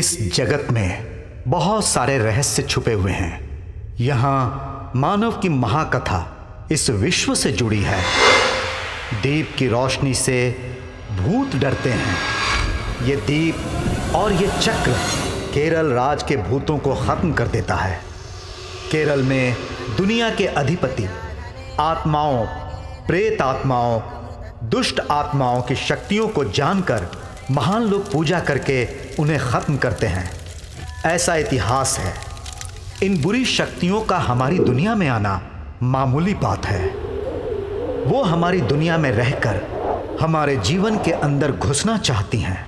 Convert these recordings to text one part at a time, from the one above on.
इस जगत में बहुत सारे रहस्य छुपे हुए हैं। यहाँ मानव की महाकथा इस विश्व से जुड़ी है। दीप की रोशनी से भूत डरते हैं। ये दीप और ये चक्र केरल राज के भूतों को खत्म कर देता है। केरल में दुनिया के अधिपति आत्माओं, प्रेत आत्माओं, दुष्ट आत्माओं की शक्तियों को जानकर महान लोग पूजा करके उन्हें खत्म करते हैं। ऐसा इतिहास है। इन बुरी शक्तियों का हमारी दुनिया में आना मामूली बात है। वो हमारी दुनिया में रहकर हमारे जीवन के अंदर घुसना चाहती हैं।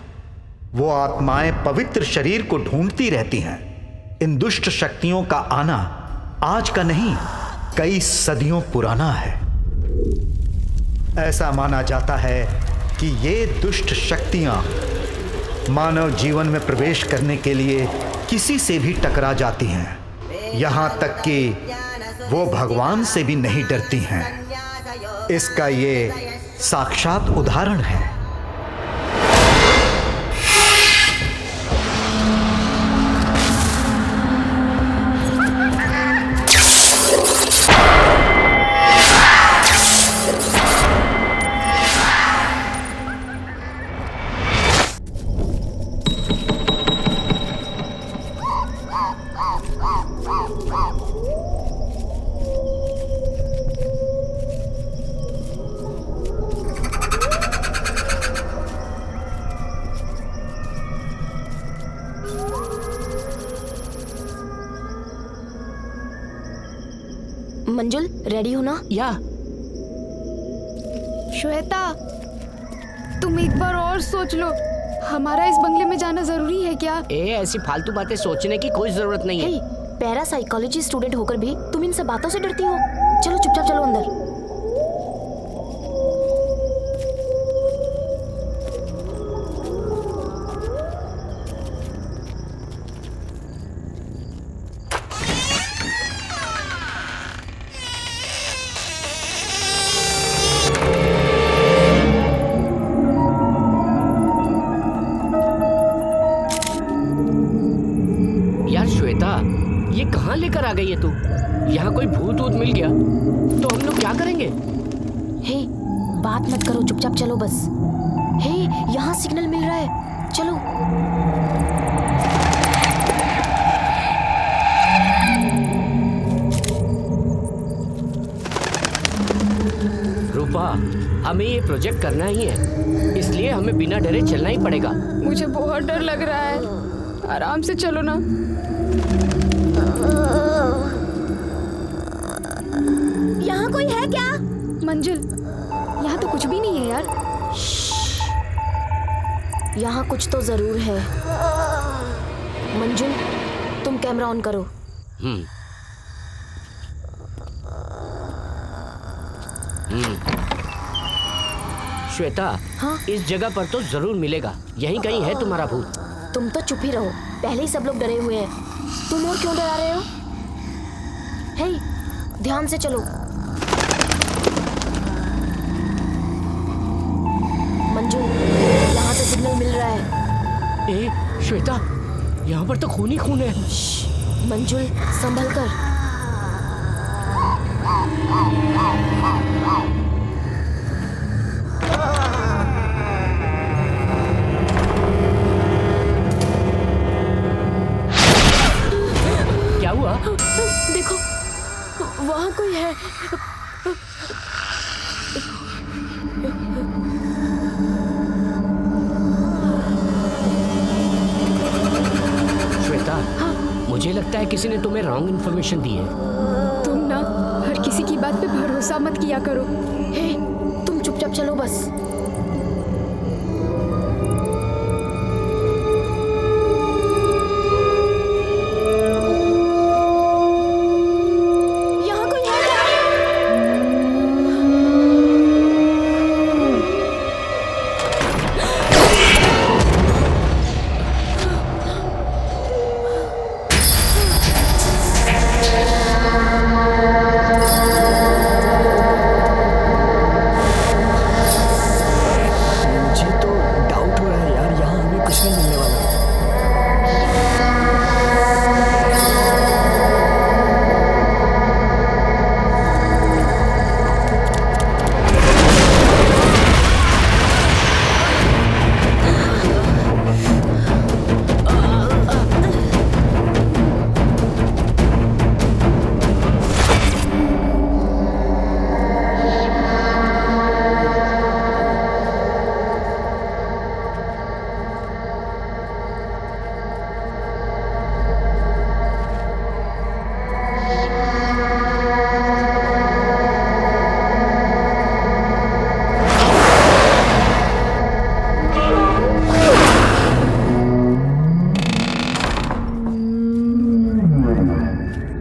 वो आत्माएं पवित्र शरीर को ढूंढती रहती हैं। इन दुष्ट शक्तियों का आना आज का नहीं, कई सदियों पुराना है। ऐसा माना जाता है कि ये दुष्ट शक्तियां मानव जीवन में प्रवेश करने के लिए किसी से भी टकरा जाती हैं। यहाँ तक कि वो भगवान से भी नहीं डरती हैं। इसका ये साक्षात उदाहरण है। मंजुल, रेडी हो ना? या श्वेता, तुम एक बार और सोच लो। हमारा इस बंगले में जाना जरूरी है क्या? ऐसी फालतू बातें सोचने की कोई जरूरत नहीं है। पैरा साइकोलॉजी स्टूडेंट होकर भी तुम इन सब बातों से डरती हो। चलो चुपचाप चलो अंदर। ये कहाँ लेकर आ गई है तू? यहाँ कोई भूत वूत मिल गया तो हम लोग क्या करेंगे? हे, बात मत करो, चुपचाप चलो बस। हे, यहाँ सिग्नल मिल रहा है, चलो। रूपा, हमें ये प्रोजेक्ट करना ही है, इसलिए हमें बिना डरे चलना ही पड़ेगा। मुझे बहुत डर लग रहा है। आराम से चलो ना। यहाँ कोई है क्या? मंजुल, यहाँ तो कुछ भी नहीं है यार। यहाँ कुछ तो जरूर है। मंजुल, तुम कैमरा ऑन करो। श्वेता, हाँ? इस जगह पर तो जरूर मिलेगा। यहीं कहीं है तुम्हारा भूत। तुम तो चुप ही रहो, पहले ही सब लोग डरे हुए हैं। तुम और क्यों डरा रहे हो? हे, ध्यान से चलो। मंजू, यहाँ से सिग्नल मिल रहा है। श्वेता, यहाँ पर तो खून ही खून है। मंजुल, संभल कर। क्या हुआ? देखो, वहाँ कोई है। श्वेता, हाँ? मुझे लगता है किसी ने तुम्हें रॉन्ग इन्फॉर्मेशन दी है। तुम ना हर किसी की बात पे भरोसा मत किया करो। हे, तुम चुपचाप चलो बस।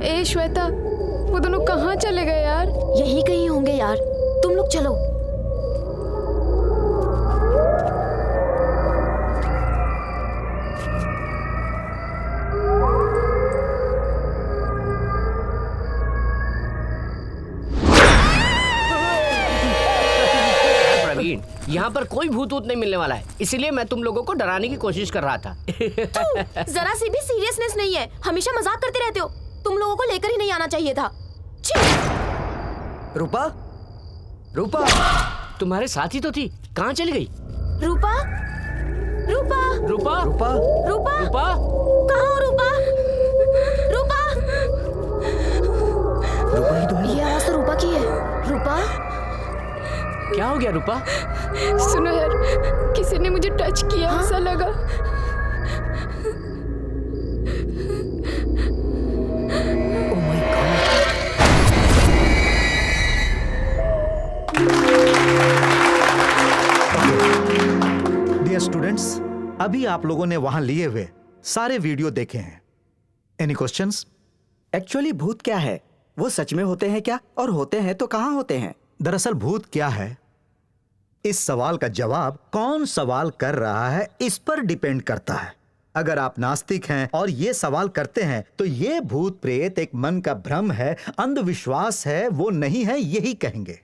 ए श्वेता, वो दोनों कहाँ चले गए यार? यही कहीं होंगे यार, तुम लोग चलो। प्रवीण, यहाँ पर कोई भूत ऊत नहीं मिलने वाला है, इसीलिए मैं तुम लोगों को डराने की कोशिश कर रहा था। जरा सी भी सीरियसनेस नहीं है, हमेशा मजाक करते रहते हो। तुम लोगों को लेकर ही नहीं आना चाहिए था। छी! रूपा, रूपा, तुम्हारे साथ ही तो थी, कहाँ चली गई? रूपा, रूपा, रूपा, रूपा, रूपा, रूपा, कहाँ हो रूपा? रूपा, रूपा ही तो है। ये आवाज तो रूपा की है। रूपा, क्या हो गया रूपा? सुनो यार, किसी ने मुझे टच किया, ऐसा लगा। Oh my God. Dear students, अभी आप लोगों ने वहां लिए हुए सारे वीडियो देखे हैं। Any questions? एक्चुअली भूत क्या है? वो सच में होते हैं क्या? और होते हैं तो कहाँ होते हैं? दरअसल भूत क्या है, इस सवाल का जवाब कौन सवाल कर रहा है इस पर डिपेंड करता है। अगर आप नास्तिक हैं और ये सवाल करते हैं तो ये भूत प्रेत एक मन का भ्रम है, अंधविश्वास है, वो नहीं है, यही कहेंगे।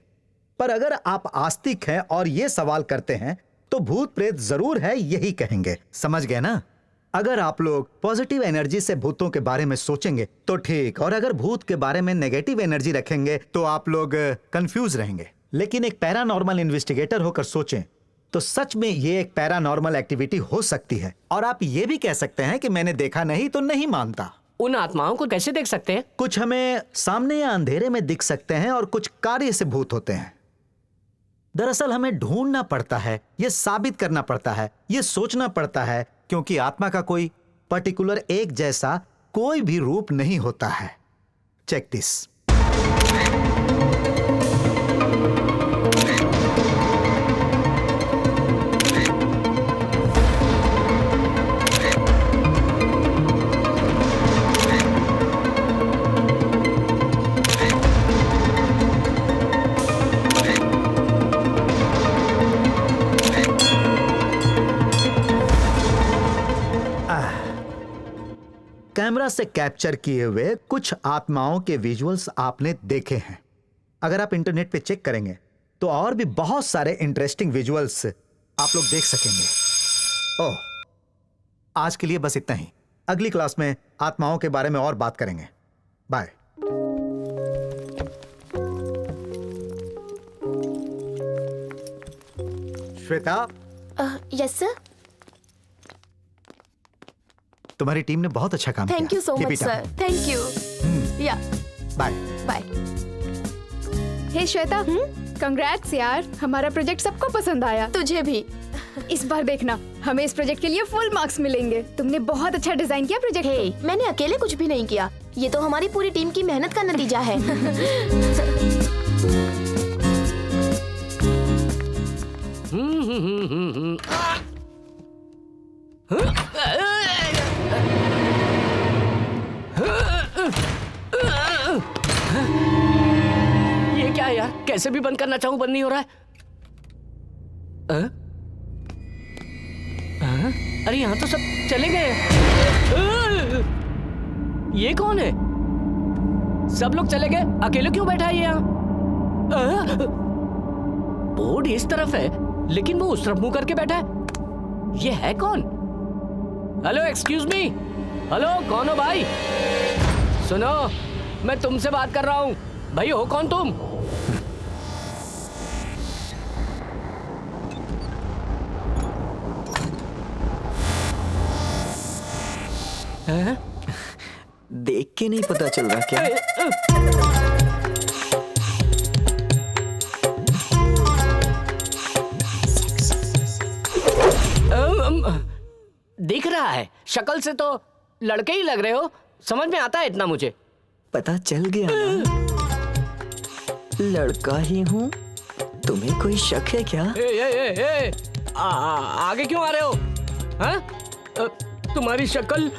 पर अगर आप आस्तिक हैं और ये सवाल करते हैं तो भूत प्रेत जरूर है, यही कहेंगे। समझ गए ना? अगर आप लोग पॉजिटिव एनर्जी से भूतों के बारे में सोचेंगे तो ठीक, और अगर भूत के बारे में नेगेटिव एनर्जी रखेंगे तो आप लोग कंफ्यूज रहेंगे। लेकिन एक पैरानॉर्मल इन्वेस्टिगेटर होकर सोचें तो सच में ये एक पैरानॉर्मल एक्टिविटी हो सकती है। और आप ये भी कह सकते हैं कि मैंने देखा नहीं तो नहीं मानता। उन आत्माओं को कैसे देख सकते हैं? कुछ हमें सामने या अंधेरे में दिख सकते हैं और कुछ कार्य से भूत होते हैं। दरअसल हमें ढूंढना पड़ता है, ये साबित करना पड़ता है, ये सोचना पड़ता है, क्योंकि आत्मा का कोई पर्टिकुलर एक जैसा कोई भी रूप नहीं होता है। Check this. कैमरा से कैप्चर किए हुए कुछ आत्माओं के विजुअल्स आपने देखे हैं। अगर आप इंटरनेट पे चेक करेंगे तो और भी बहुत सारे इंटरेस्टिंग विजुअल्स आप लोग देख सकेंगे। ओह, आज के लिए बस इतना ही। अगली क्लास में आत्माओं के बारे में और बात करेंगे। बाय। Shweta, yes sir. तुम्हारी टीम ने बहुत अच्छा काम किया। Thank you so Keep much it up. Sir, thank you. या बाय। बाय। हे श्वेता, कंग्रेट्स यार, हमारा प्रोजेक्ट सबको पसंद आया। तुझे भी। इस बार देखना, हमें इस प्रोजेक्ट के लिए फुल मार्क्स मिलेंगे। तुमने बहुत अच्छा डिजाइन किया प्रोजेक्ट को। हे, मैंने अकेले कुछ भी नहीं किया, ये तो हमारी पूरी टीम की मेहनत का नतीजा है। ये क्या है यार? कैसे भी बंद करना चाहूं, बंद नहीं हो रहा है। अरे यहाँ तो सब चले गए। ये कौन है? सब लोग चले गए, अकेले क्यों बैठा है ये यहाँ? बोर्ड इस तरफ है लेकिन वो उस तरफ मुंह करके बैठा है। ये है कौन? Hello, excuse me. हेलो, कौन हो भाई? सुनो, मैं तुमसे बात कर रहा हूँ। भाई हो कौन तुम? देख के नहीं पता चल रहा क्या? दिख रहा है, शक्ल से तो लड़के ही लग रहे हो। समझ में आता है इतना मुझे। पता चल गया ना? लड़का ही हूँ। तुम्हें कोई शक है क्या? आगे क्यों आ रहे हो? हाँ? तुम्हारी शक्ल,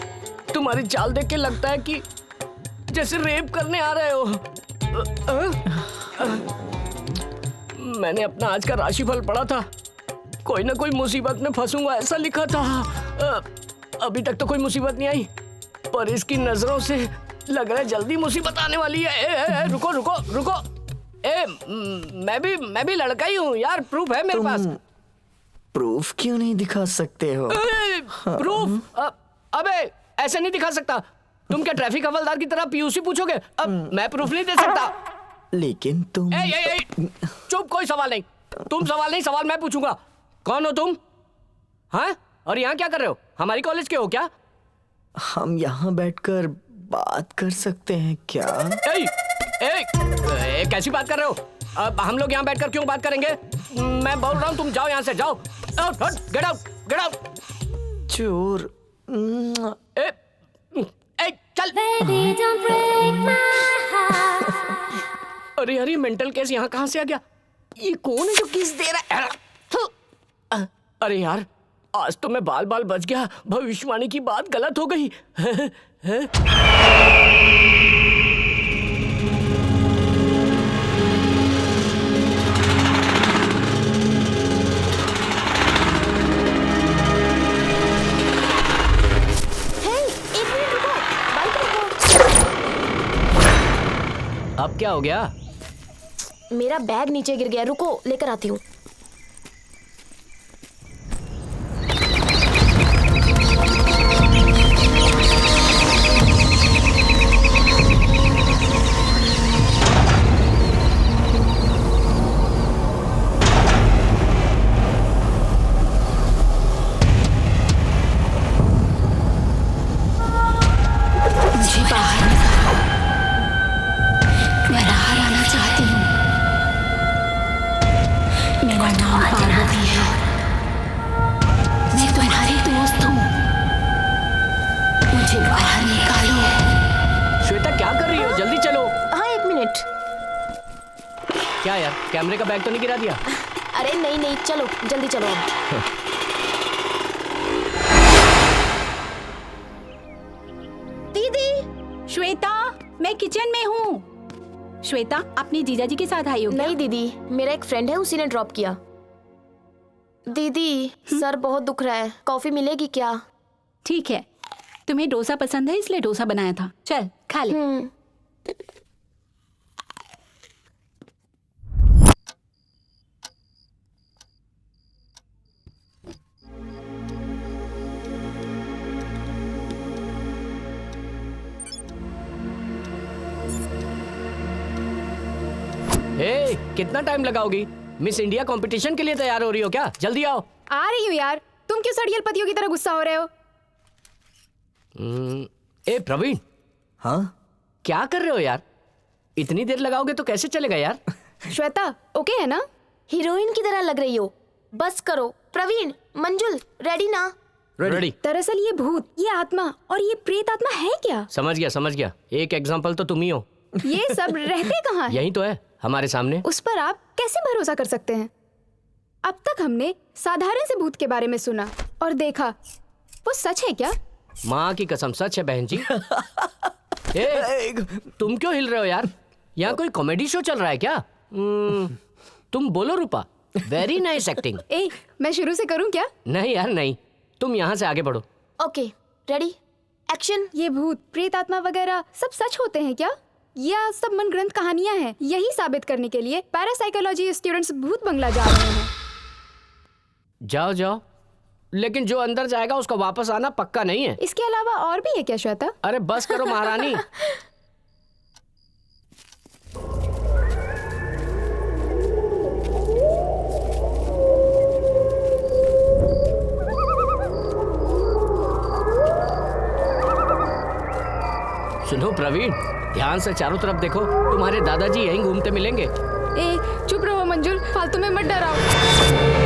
तुम्हारी चाल देख के लगता है कि जैसे रेप करने आ रहे हो। मैंने अपना आज का राशिफल पढ़ा था, कोई ना कोई मुसीबत में फंसूंगा ऐसा लिखा था। अभी तक तो कोई मुसीबत नहीं आई, पर इसकी नजरों से लग रहा है जल्दी मुसीबत आने वाली है। रुको रुको रुको। मैं भी लड़का ही हूँ यार, प्रूफ है मेरे पास। प्रूफ क्यों नहीं दिखा सकते हो? प्रूफ? अबे ऐसे नहीं दिखा सकता। तुम क्या ट्रैफिक हवलदार की तरह पीयूसी पूछोगे? अब मैं प्रूफ नहीं दे सकता। लेकिन तुम चुप, कोई सवाल नहीं। तुम सवाल नहीं, सवाल मैं पूछूंगा। कौन हो तुम? हाँ, और यहाँ क्या कर रहे हो? हमारी कॉलेज के हो क्या? हम यहाँ बैठकर बात कर सकते हैं क्या? कैसी बात कर रहे हो? अब हम लोग यहाँ बैठकर क्यों बात करेंगे? मैं बोल रहा हूँ तुम जाओ यहाँ से, जाओ। Get out, get out. चोर। चल। अरे यार, ये मेंटल केस यहाँ कहाँ से आ गया? ये कौन है जो किस दे रहा है? अरे यार, आज तो मैं बाल बाल बच गया। भविष्यवाणी की बात गलत हो गई। अब क्या हो गया? मेरा बैग नीचे गिर गया, रुको लेकर आती हूँ। क्या यार, कैमरे का बैग तो नहीं गिरा दिया? अरे नहीं नहीं, चलो जल्दी चलो अब। दीदी, श्वेता, मैं किचन में हूँ। श्वेता, अपने जीजाजी के साथ आई हो क्या? नहीं दीदी, मेरा एक फ्रेंड है, उसी ने ड्रॉप किया। दीदी, सर बहुत दुख रहा है, कॉफी मिलेगी क्या? ठीक है, तुम्हें डोसा पसंद है इसलिए डोसा बनाया था, चल खा ले। कितना टाइम लगाओगी? मिस इंडिया कंपटीशन के लिए तैयार हो रही हो क्या? जल्दी आओ। आ रही हूँ यार, तुम क्यों सड़ियल पतियों की तरह गुस्सा हो रहे हो? प्रवीण। हाँ, क्या कर रहे हो यार? इतनी देर लगाओगे तो कैसे चलेगा यार? श्वेता, ओके है ना? हीरोइन की तरह लग रही हो, बस करो। प्रवीण, मंजुल, रेडी ना? रेडी। दरअसल ये भूत, ये आत्मा और ये प्रेत आत्मा है क्या? समझ गया। एक एग्जाम्पल तो तुम ही हो। ये सब रहते कहाँ हैं? यही तो है, हमारे सामने। उस पर आप कैसे भरोसा कर सकते हैं? अब तक हमने साधारण से भूत के बारे में सुना और देखा, वो सच है क्या? माँ की कसम सच है बहन जी। तुम क्यों हिल रहे हो यार? यहाँ कोई कॉमेडी शो चल रहा है क्या? तुम बोलो रूपा, वेरी नाइस एक्टिंग। मैं शुरू से करूँ क्या? नहीं यार नहीं, तुम यहाँ से आगे बढ़ो। Okay, ready, action. ये भूत, प्रेत आत्मा वगैरह सब सच होते हैं क्या? या सब मन ग्रंथ कहानियां हैं? यही साबित करने के लिए पैरासाइकोलॉजी स्टूडेंट्स भूत बंगला जा रहे हैं। जाओ, लेकिन जो अंदर जाएगा उसका वापस आना पक्का नहीं है। इसके अलावा और भी है क्या श्वेता? अरे बस करो महारानी। सुनो प्रवीण, ध्यान से चारों तरफ देखो, तुम्हारे दादाजी यहीं घूमते मिलेंगे। चुप रहो मंजुल, फालतू में मत डराओ।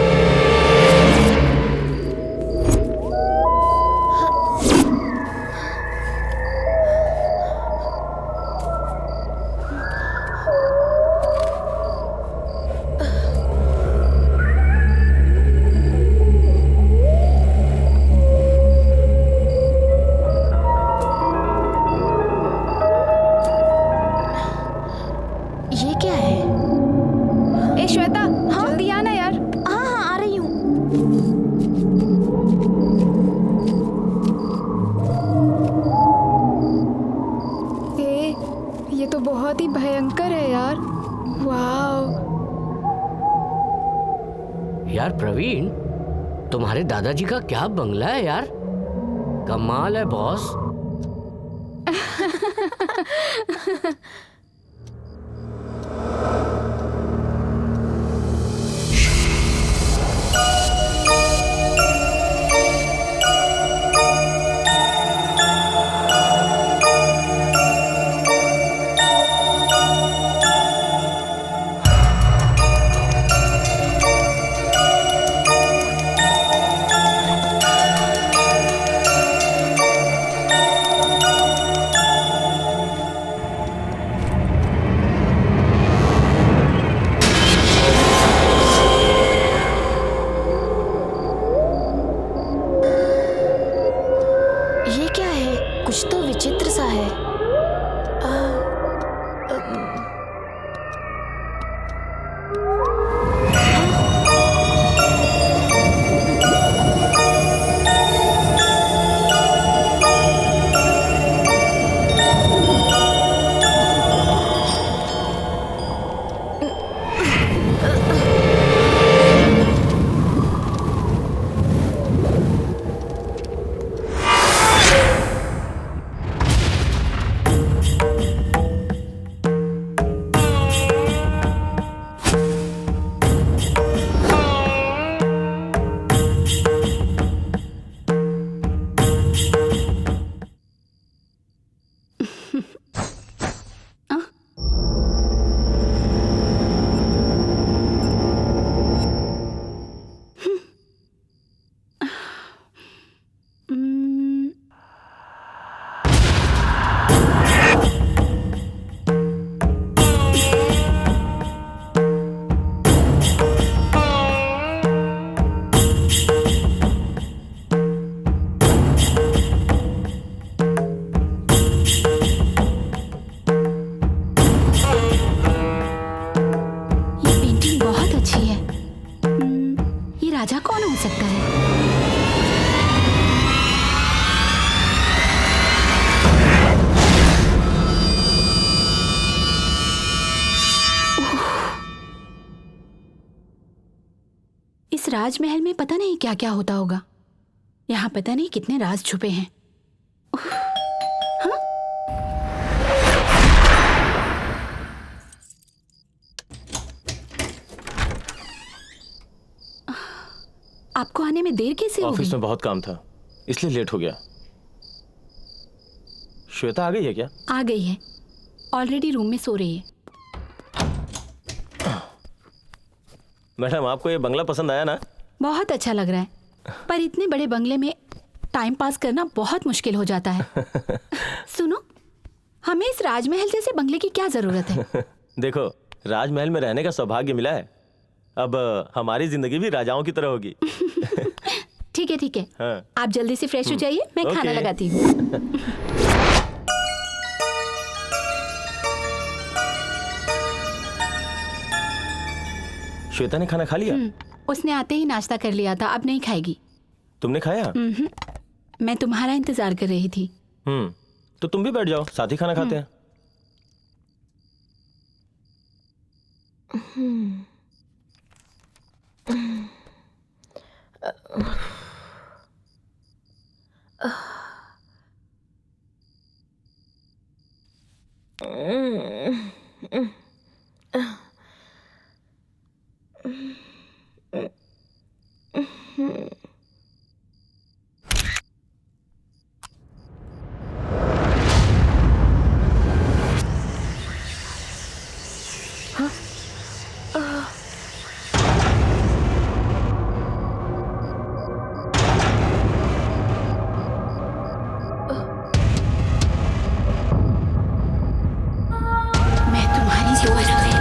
ये तो बहुत ही भयंकर है यार। वाओ। यार प्रवीण, तुम्हारे दादाजी का क्या बंगला है यार, कमाल है बॉस। ये क्या है? कुछ तो विचित्र सा है। राजा कौन हो सकता है? इस राजमहल में पता नहीं क्या क्या होता होगा। यहाँ पता नहीं कितने राज छुपे हैं। हाँ? आपको आने में देर कैसे हो गई? ऑफिस में बहुत काम था इसलिए लेट हो गया। श्वेता आ गई है क्या? आ गई है, ऑलरेडी रूम में सो रही है। मैडम आपको ये बंगला पसंद आया ना? बहुत अच्छा लग रहा है, पर इतने बड़े बंगले में टाइम पास करना बहुत मुश्किल हो जाता है। सुनो, हमें इस राजमहल जैसे बंगले की क्या जरूरत है? देखो, राजमहल में रहने का सौभाग्य मिला है, अब हमारी जिंदगी भी राजाओं की तरह होगी। ठीक है ठीक है, हाँ। आप जल्दी से फ्रेश हो जाइए, मैं खाना ओके। लगाती हूँ। श्वेता ने खाना खा लिया? उसने आते ही नाश्ता कर लिया था, अब नहीं खाएगी। तुमने खाया? मैं तुम्हारा इंतजार कर रही थी। तो तुम भी बैठ जाओ, साथ ही खाना खाते हैं। मैं तुम्हारी दोस्त हूँ।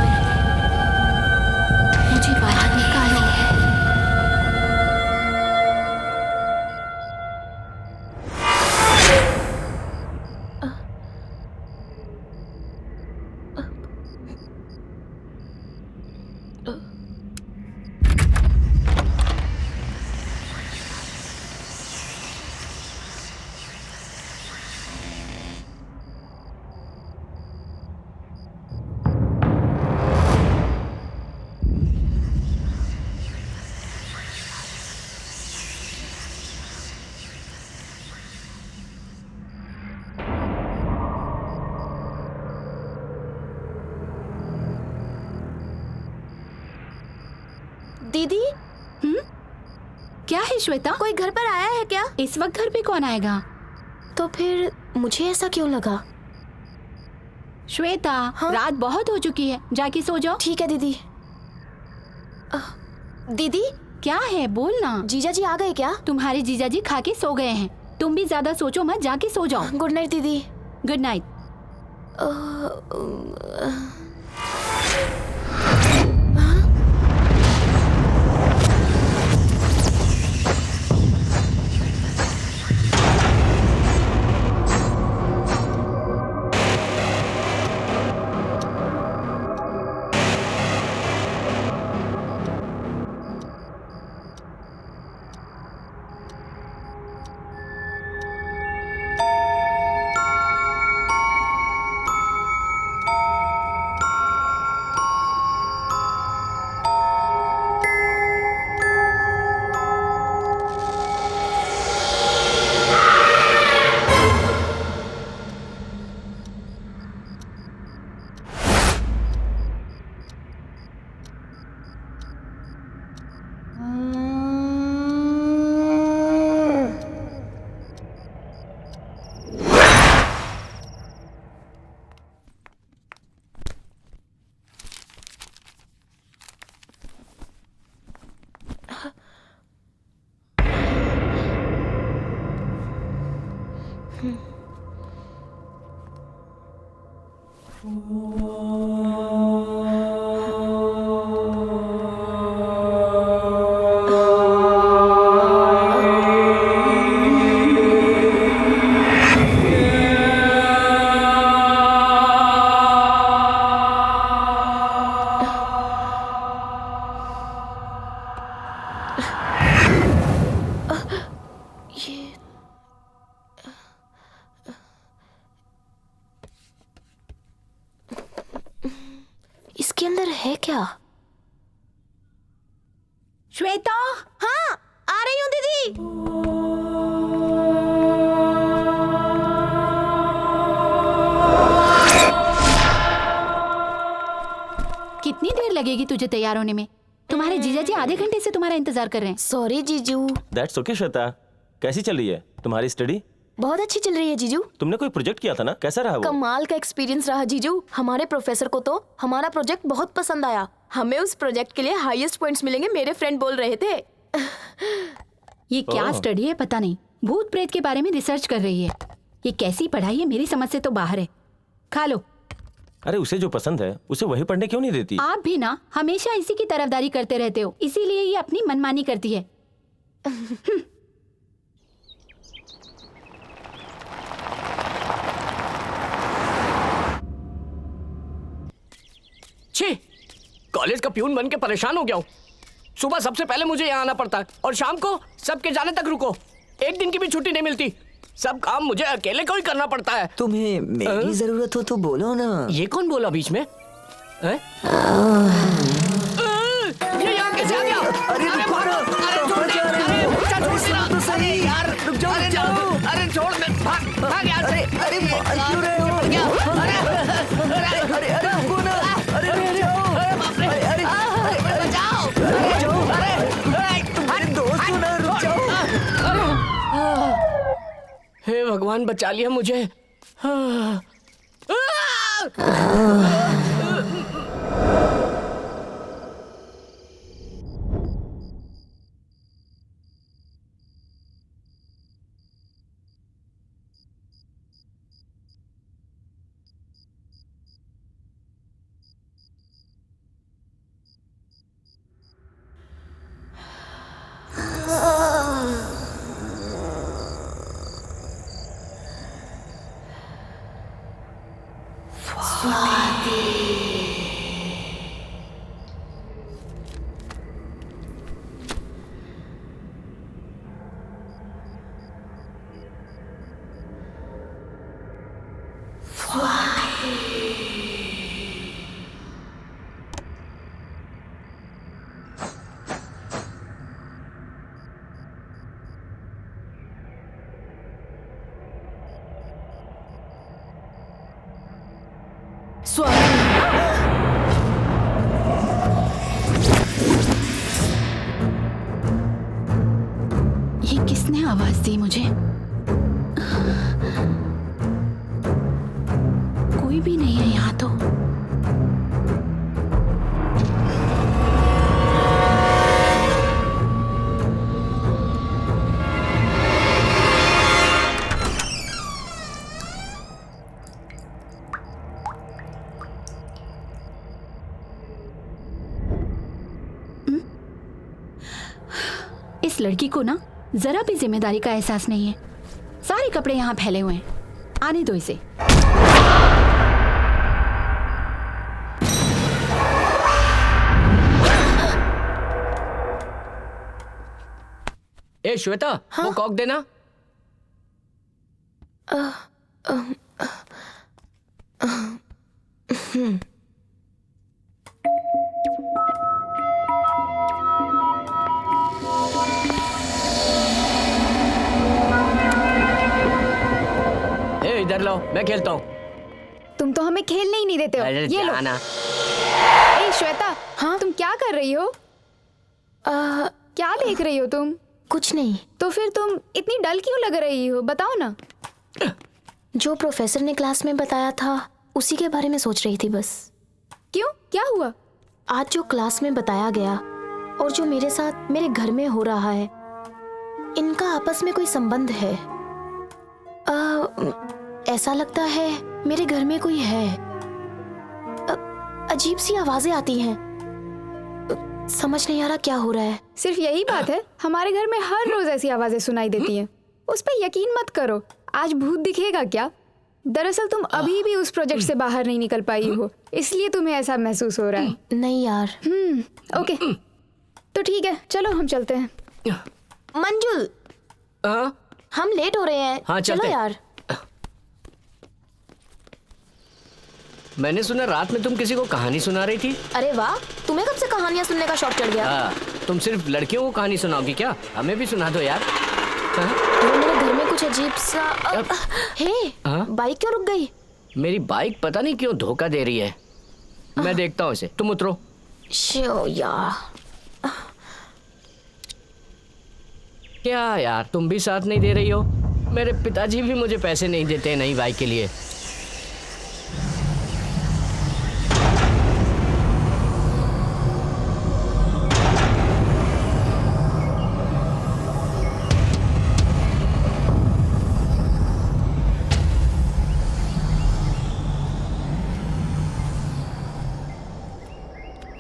दीदी, क्या है श्वेता? कोई घर पर आया है क्या? इस वक्त घर पे कौन आएगा? तो फिर मुझे ऐसा क्यों लगा? श्वेता, हाँ? रात बहुत हो चुकी है, जाके सो जाओ। ठीक है दीदी। दीदी, क्या है, बोल ना। जीजा जी आ गए क्या? तुम्हारे जीजा जी खा के सो गए हैं। तुम भी ज्यादा सोचो मत, जाके सो जाओ। गुड नाइट दीदी। Good night. इसके अंदर है क्या? श्वेता, हाँ, आ रही हूँ दीदी। कितनी देर लगेगी तुझे तैयार होने में? तुम्हारे जीजा जी आधे घंटे से तुम्हारा इंतजार कर रहे हैं। सॉरी जीजू। That's okay Shweta. कैसी चल रही है तुम्हारी स्टडी? बहुत अच्छी चल रही है जीजू। तुमने कोई प्रोजेक्ट किया था ना, कैसा रहा वो? कमाल का एक्सपीरियंस रहा जीजू। हमारे प्रोफेसर को तो हमारा प्रोजेक्ट बहुत पसंद आया। हमें उस प्रोजेक्ट के लिए हाईएस्ट पॉइंट्स मिलेंगे, मेरे फ्रेंड बोल रहे थे। ये क्या स्टडी है पता नहीं, भूत प्रेत के बारे में रिसर्च कर रही है। ये कैसी पढ़ाई है, मेरी समझ से तो बाहर है। खा लो। अरे उसे जो पसंद है उसे वही पढ़ने क्यों नहीं देती? आप भी ना हमेशा इसी की तरफदारी करते रहते हो, इसीलिए ये अपनी मनमानी करती है। छी, कॉलेज का प्यून बन के परेशान हो गया हूँ। सुबह सबसे पहले मुझे यहाँ आना पड़ता है और शाम को सबके जाने तक रुको। एक दिन की भी छुट्टी नहीं मिलती। सब काम मुझे अकेले को ही करना पड़ता है। तुम्हें मेरी जरूरत हो तो बोलो ना। ये कौन बोला बीच में? हैं? ये यहाँ कैसे आ गया? अरे रुको ना, अरे छोड़ दे, अरे बच्चा छोड़ देना। तो सही अरे यार, रुक जाओ, अरे रुक जाओ। no, अरे छोड़ दे, भाग यार। अरे मार क्यों रहे हो? अरे रुको ना, अरे रुक जाओ। अरे बचाओ। तुम्हारे दोस्त हो ना, रुक जाओ। हे भगवान, बचा लिया मुझे। किसने आवाज दी मुझे? कोई भी नहीं है यहाँ तो। इस लड़की को ना जरा भी जिम्मेदारी का एहसास नहीं है। सारे कपड़े यहाँ फैले हुए हैं। आने दो इसे। ए श्वेता, वो कॉक देना। ए इधर लो, मैं खेलता हूँ। तुम तो हमें खेलने ही नहीं देते हो। अरे ये लो। जाना। ए श्वेता, हाँ तुम क्या कर रही हो? क्या देख रही हो तुम? कुछ नहीं। तो फिर तुम इतनी डल क्यों लग रही हो, बताओ ना। जो प्रोफेसर ने क्लास में बताया था उसी के बारे में सोच रही थी बस। क्यों, क्या हुआ? आज जो क्लास में बताया गया और जो मेरे साथ मेरे घर में हो रहा है, इनका आपस में कोई संबंध है। ऐसा लगता है मेरे घर में कोई है। अजीब सी आवाजें आती हैं। समझ नहीं आ रहा क्या हो रहा है। सिर्फ यही बात है, हमारे घर में हर रोज ऐसी आवाजें सुनाई देती हैं। उस पर यकीन मत करो। आज भूत दिखेगा क्या? दरअसल तुम अभी भी उस प्रोजेक्ट से बाहर नहीं निकल पाई हो, इसलिए तुम्हें ऐसा महसूस हो रहा है। नहीं यार। ओके, तो ठीक है, चलो हम चलते हैं। मंजुल, हाँ हम लेट हो रहे हैं। हाँ, चलो चलते हैं। यार। मैंने सुना रात में तुम किसी को कहानी सुना रही थी। अरे वाह, तुम्हें कब से कहानियां सुनने का शौक चढ़ गया? हाँ, तुम सिर्फ लड़कियों को कहानी सुनाओगी क्या? हमें भी सुना दो यार। हाँ? वो मेरे घर में कुछ अजीब सा हे, हाँ? बाइक क्यों रुक गई? मेरी बाइक पता नहीं क्यों धोखा दे रही है। मैं देखता हूँ इसे, तुम उतरो। शो यार। क्या यार, तुम भी साथ नहीं दे रही हो? मेरे पिताजी भी मुझे पैसे नहीं देते नई बाइक के लिए।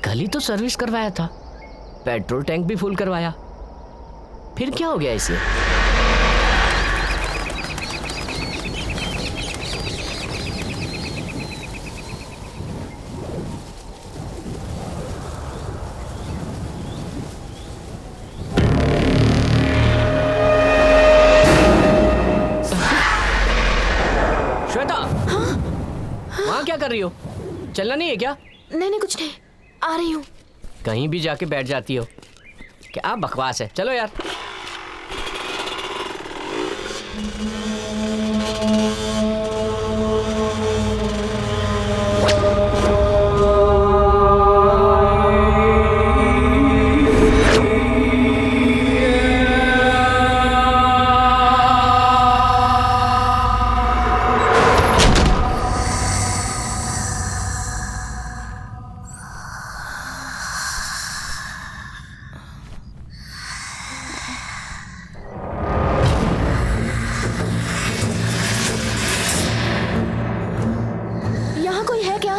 कल ही तो सर्विस करवाया था, पेट्रोल टैंक भी फुल करवाया, फिर क्या हो गया इसे? श्वेता, वहां क्या कर रही हो? चलना नहीं है क्या? नहीं कुछ नहीं, आ रही हूँ। कहीं भी जाके बैठ जाती हो। क्या बकवास है, चलो यार। यहाँ कोई है क्या?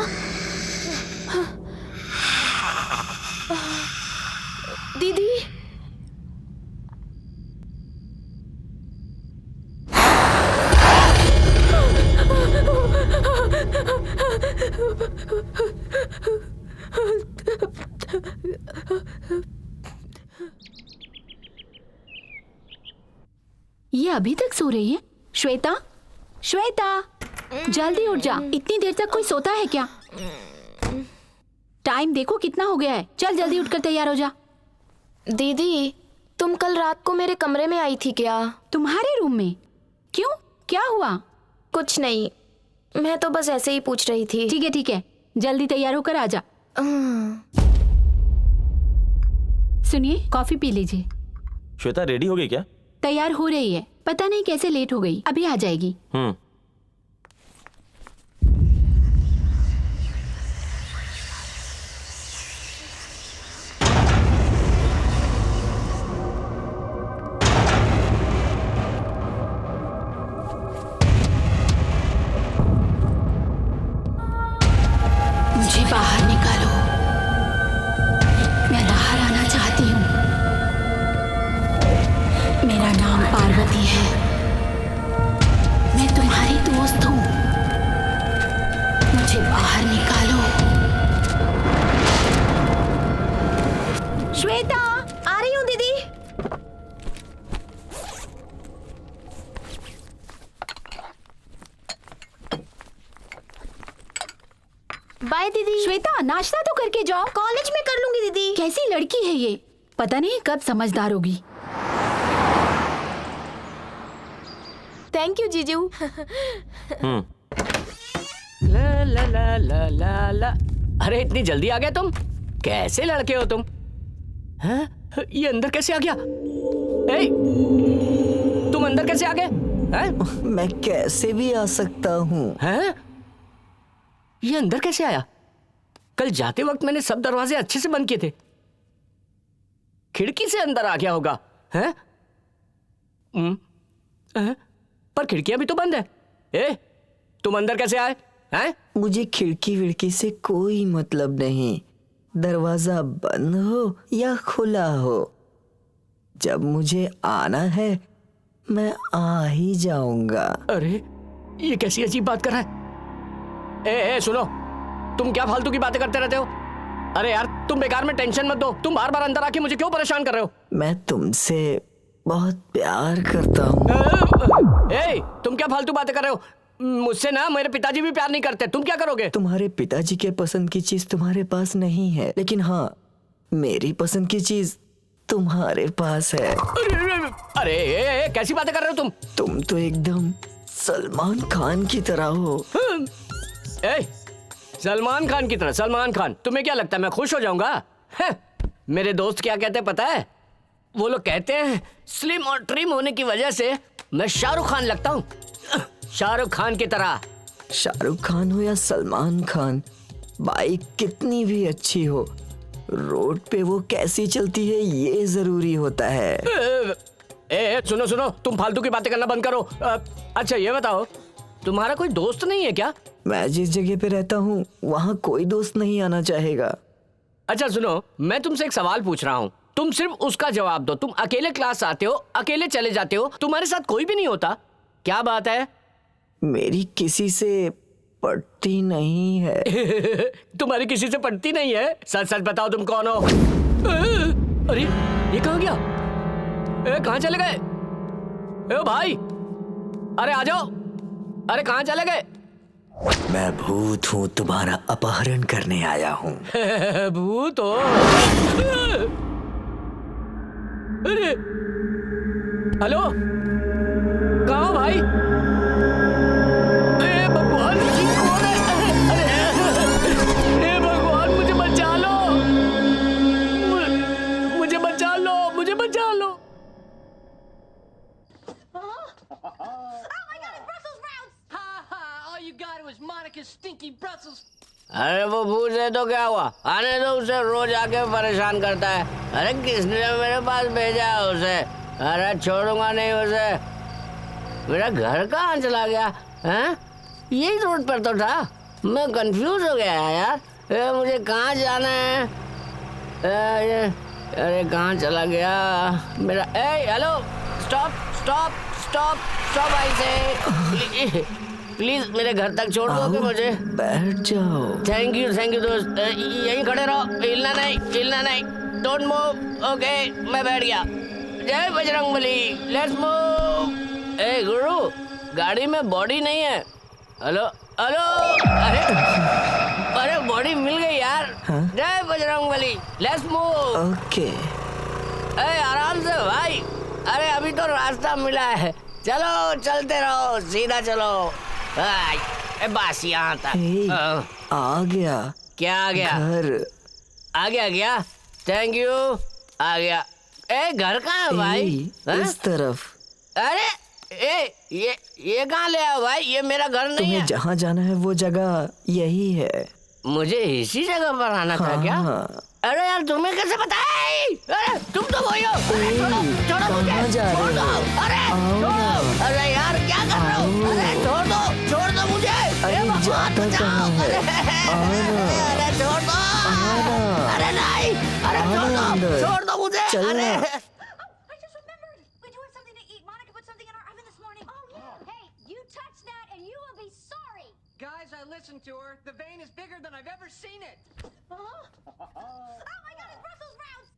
दीदी, ये अभी तक सो रही है? श्वेता, श्वेता, जल्दी उठ जा। इतनी देर तक कोई सोता है क्या? टाइम देखो कितना हो गया है। चल जल्दी उठकर तैयार हो जा। दीदी, तुम कल रात को मेरे कमरे में आई थी क्या? तुम्हारे रूम में? क्यों, क्या हुआ? कुछ नहीं, मैं तो बस ऐसे ही पूछ रही थी। ठीक है, जल्दी तैयार होकर आ जा। सुनिए, कॉफी पी लीजिए। श्वेता रेडी हो गई क्या? तैयार हो रही है, पता नहीं कैसे लेट हो गई, अभी आ जाएगी। मुझे बाहर निकालो, मैं बाहर आना चाहती हूँ। मेरा नाम पार्वती है, मैं तुम्हारी दोस्त हूँ, मुझे बाहर निकालो। श्वेता, आ रही हूँ दीदी। बाय दीदी। श्वेता, नाश्ता तो करके जाओ। कॉलेज में कर लूंगी दीदी। कैसी लड़की है ये, पता नहीं कब समझदार होगी। थैंक यू जीजू। ला ला ला ला ला ला। अरे इतनी जल्दी आ गए तुम, कैसे लड़के हो तुम? हैं? ये अंदर कैसे आ गया? ए, तुम अंदर कैसे आ गए? हैं? मैं कैसे भी आ सकता हूँ। हैं? ये अंदर कैसे आया? कल जाते वक्त मैंने सब दरवाजे अच्छे से बंद किए थे। खिड़की से अंदर आ गया होगा। हैं? पर खिड़कियां भी तो बंद है। ए, तुम अंदर कैसे आए? हैं? मुझे खिड़की विड़की से कोई मतलब नहीं, दरवाजा बंद हो या खुला हो, जब मुझे आना है मैं आ ही जाऊंगा। अरे ये कैसी अजीब बात कर रहा है? ए सुनो, तुम क्या फालतू की बातें करते रहते हो? अरे यार तुम बेकार में टेंशन मत दो, तुम बार बार अंदर आके मुझे क्यों परेशान कर रहे हो? मैं तुमसे बहुत प्यार करता हूँ। ए, तुम क्या फालतू बातें कर रहे हो? मुझसे ना मेरे पिताजी भी प्यार नहीं करते, तुम क्या करोगे? तुम्हारे पिताजी के पसंद की चीज तुम्हारे पास नहीं है, लेकिन हाँ मेरी पसंद की चीज तुम्हारे पास है। अरे कैसी बातें कर रहे हो तुम तो एकदम सलमान खान की तरह हो। ए, सलमान खान की तरह? सलमान खान, तुम्हें क्या लगता है मैं खुश हो जाऊंगा? मेरे दोस्त क्या कहते हैं पता है? वो लोग कहते हैं स्लिम और ट्रिम होने की वजह से मैं शाहरुख खान लगता हूँ, शाहरुख खान की तरह। शाहरुख खान हो या सलमान खान, बाइक कितनी भी अच्छी हो, रोड पे वो कैसी चलती है ये जरूरी होता है। सुनो सुनो, तुम फालतू की बातें करना बंद करो। अच्छा ये बताओ, तुम्हारा कोई दोस्त नहीं है क्या? मैं जिस जगह पे रहता हूँ वहाँ कोई दोस्त नहीं आना चाहेगा। अच्छा सुनो, मैं तुमसे एक सवाल पूछ रहा हूँ, तुम सिर्फ उसका जवाब दो। तुम अकेले क्लास आते हो, अकेले चले जाते हो, तुम्हारे साथ कोई भी नहीं होता, क्या बात है? मेरी किसी से पड़ती नहीं है। तुम्हारी किसी से पड़ती नहीं है? सच सच बताओ तुम कौन हो? अरे ये कहाँ गया? कहाँ चले गए? ए भाई, अरे आ जाओ। अरे कहाँ चले गए? मैं भूत हूँ, तुम्हारा अपहरण करने आया हूँ। भूत हो? अरे हेलो, कहाँ हो भाई? भगवान जी कौन है? अरे भगवान मुझे बचा लो, मुझे बचा लो, मुझे बचा लो। अरे वो भूत है तो क्या हुआ? आने दो उसे, रोज आके परेशान करता है। अरे किसने मेरे पास भेजा है उसे? अरे छोड़ूंगा नहीं उसे। मेरा घर कहाँ चला गया? हैं? यही रोड पर तो था, मैं कंफ्यूज हो गया यार। मुझे कहाँ जाना है? अरे कहाँ चला गया मेरा? Hello, stop stop stop stop, I say please मेरे घर तक छोड़ दोगे मुझे? बैठ जाओ। थैंक यू दोस्त, यहीं खड़े रहो, हिलना नहीं, डोंट मूव। ओके मैं बैठ गया। जय बजरंगबली, लेट्स मूव। ए गुरु, गाड़ी में बॉडी नहीं है। हेलो हेलो, अरे बॉडी मिल गई यार। जय बजरंगबली, लेट्स मूव। ओके आराम से भाई, अरे अभी तो रास्ता मिला है, चलो चलते रहो, सीधा चलो। बस यहाँ तक। आ गया। क्या आ गया? घर आ गया क्या? थैंक यू, आ गया। घर कहाँ है भाई? इस तरफ। अरे ये कहाँ ले आया भाई? ये मेरा घर नहीं तुम्हें है। जहाँ जाना है वो जगह यही है। मुझे इसी जगह पर आना था क्या? हाँ। अरे यार तुम्हें कैसे पता है? अरे तुम तो वही हो। अरे छोड़ो छोड़ो मुझे। कहाँ जा छोड़ रहे दो। हो? अरे आओ छोड़ो। ना। अरे यार क्या कर रहे हो? अरे छोड़ दो मुझे। अरे भगवान जाता बचाओ। कहाँ है? आओ ना। अरे छोड़ दो। आओ ना। अरे नहीं। अरे आओ छोड़ ना दो। अंदर। छोड़ दो मुझे। चल अरे ना। I just remembered. We do have something to eat. Monica put something in our oven this morning. Oh, yeah. Hey, you touch that and you will be sorry. Guys, I listened to her. The vein is bigger than I've ever seen it. Oh my God, it's Brussels sprouts.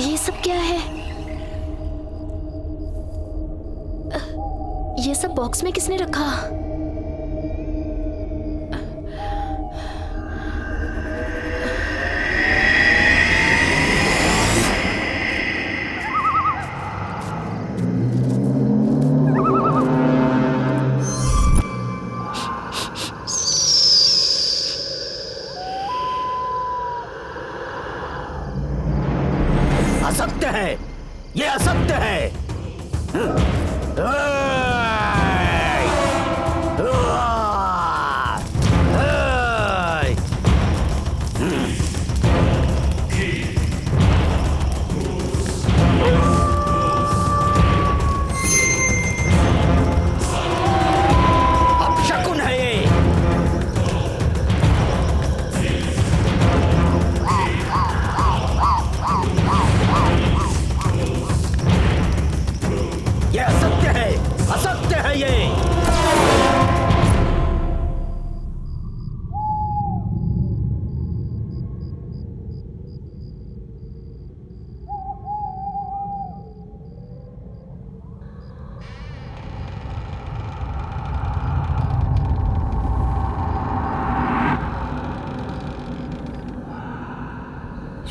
ये सब क्या है? ये सब box में किसने रखा? असत्य है। ये असत्य है। अपशकुन है ये। ये असत्य है। असत्य है ये।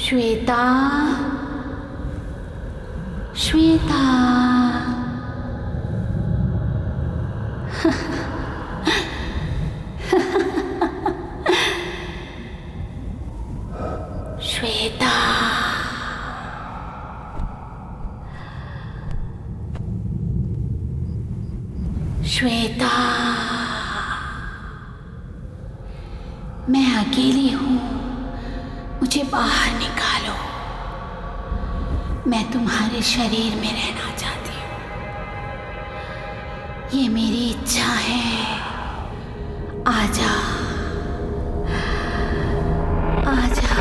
श्वेता, श्वेता। श्वेता, श्वेता, मैं अकेली हूँ, मुझे बाहर निकालो। मैं तुम्हारे शरीर में रहना चाहती हूँ। ये मेरी इच्छा है। आजा, आजा।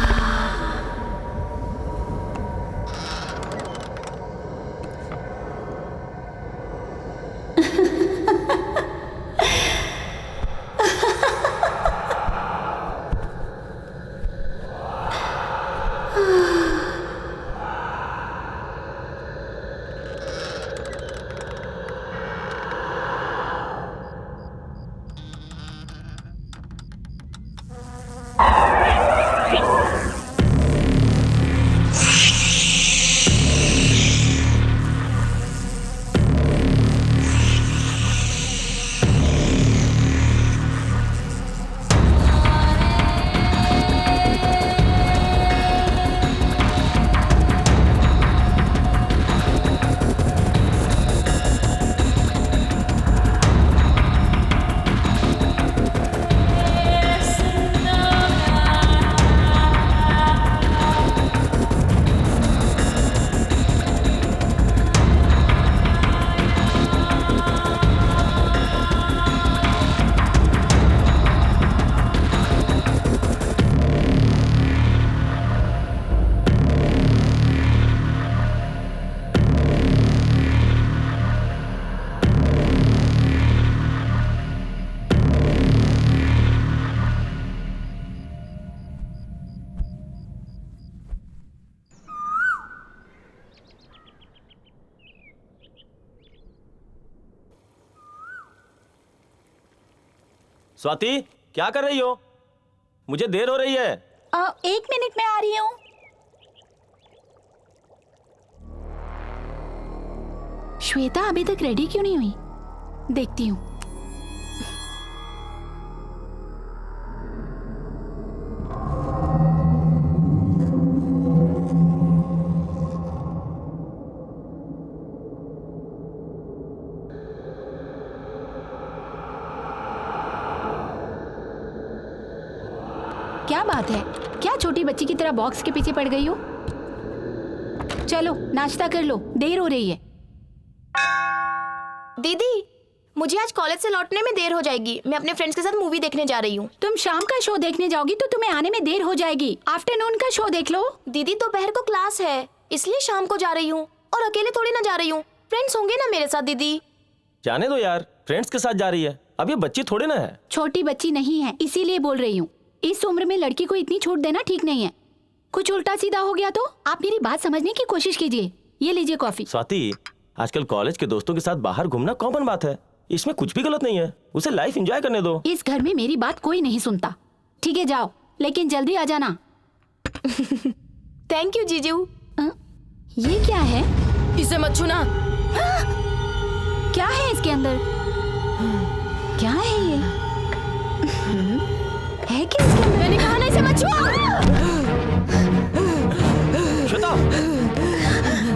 स्वाति, क्या कर रही हो? मुझे देर हो रही है। 1 मिनट में आ रही हूँ। श्वेता अभी तक रेडी क्यों नहीं हुई? देखती हूँ। क्या बात है? क्या छोटी बच्ची की तरह बॉक्स के पीछे पड़ गई हो? चलो नाश्ता कर लो, देर हो रही है। दीदी, मुझे आज कॉलेज से लौटने में देर हो जाएगी। मैं अपने फ्रेंड्स के साथ मूवी देखने जा रही हूँ। तुम शाम का शो देखने जाओगी तो तुम्हें आने में देर हो जाएगी। आफ्टरनून का शो देख लो। दीदी, दोपहर को क्लास है, इसलिए शाम को जा रही हूँ। और अकेले थोड़ी ना जा रही हूँ, फ्रेंड्स होंगे ना मेरे साथ। दीदी जाने दो यार, फ्रेंड्स के साथ जा रही है। अब ये बच्ची थोड़ी ना है। छोटी बच्ची नहीं है, इसीलिए बोल रही हूँ। इस उम्र में लड़की को इतनी छूट देना ठीक नहीं है। कुछ उल्टा सीधा हो गया तो आप मेरी बात समझने की कोशिश कीजिए। ये लीजिए कॉफी। स्वाति, आजकल कॉलेज के दोस्तों के साथ बाहर घूमना कॉमन बात है। इसमें कुछ भी गलत नहीं है। उसे लाइफ एंजॉय करने दो। इस घर में मेरी बात कोई नहीं सुनता। ठीक है, जाओ, लेकिन जल्दी आ जाना। थैंक यू जीजू। ये क्या है? इसे मत छूना। क्या है इसके अंदर? क्या है ये? है क्या इसके अंदर? मैंने कहा ना इसे मत छुआ। श्वेता,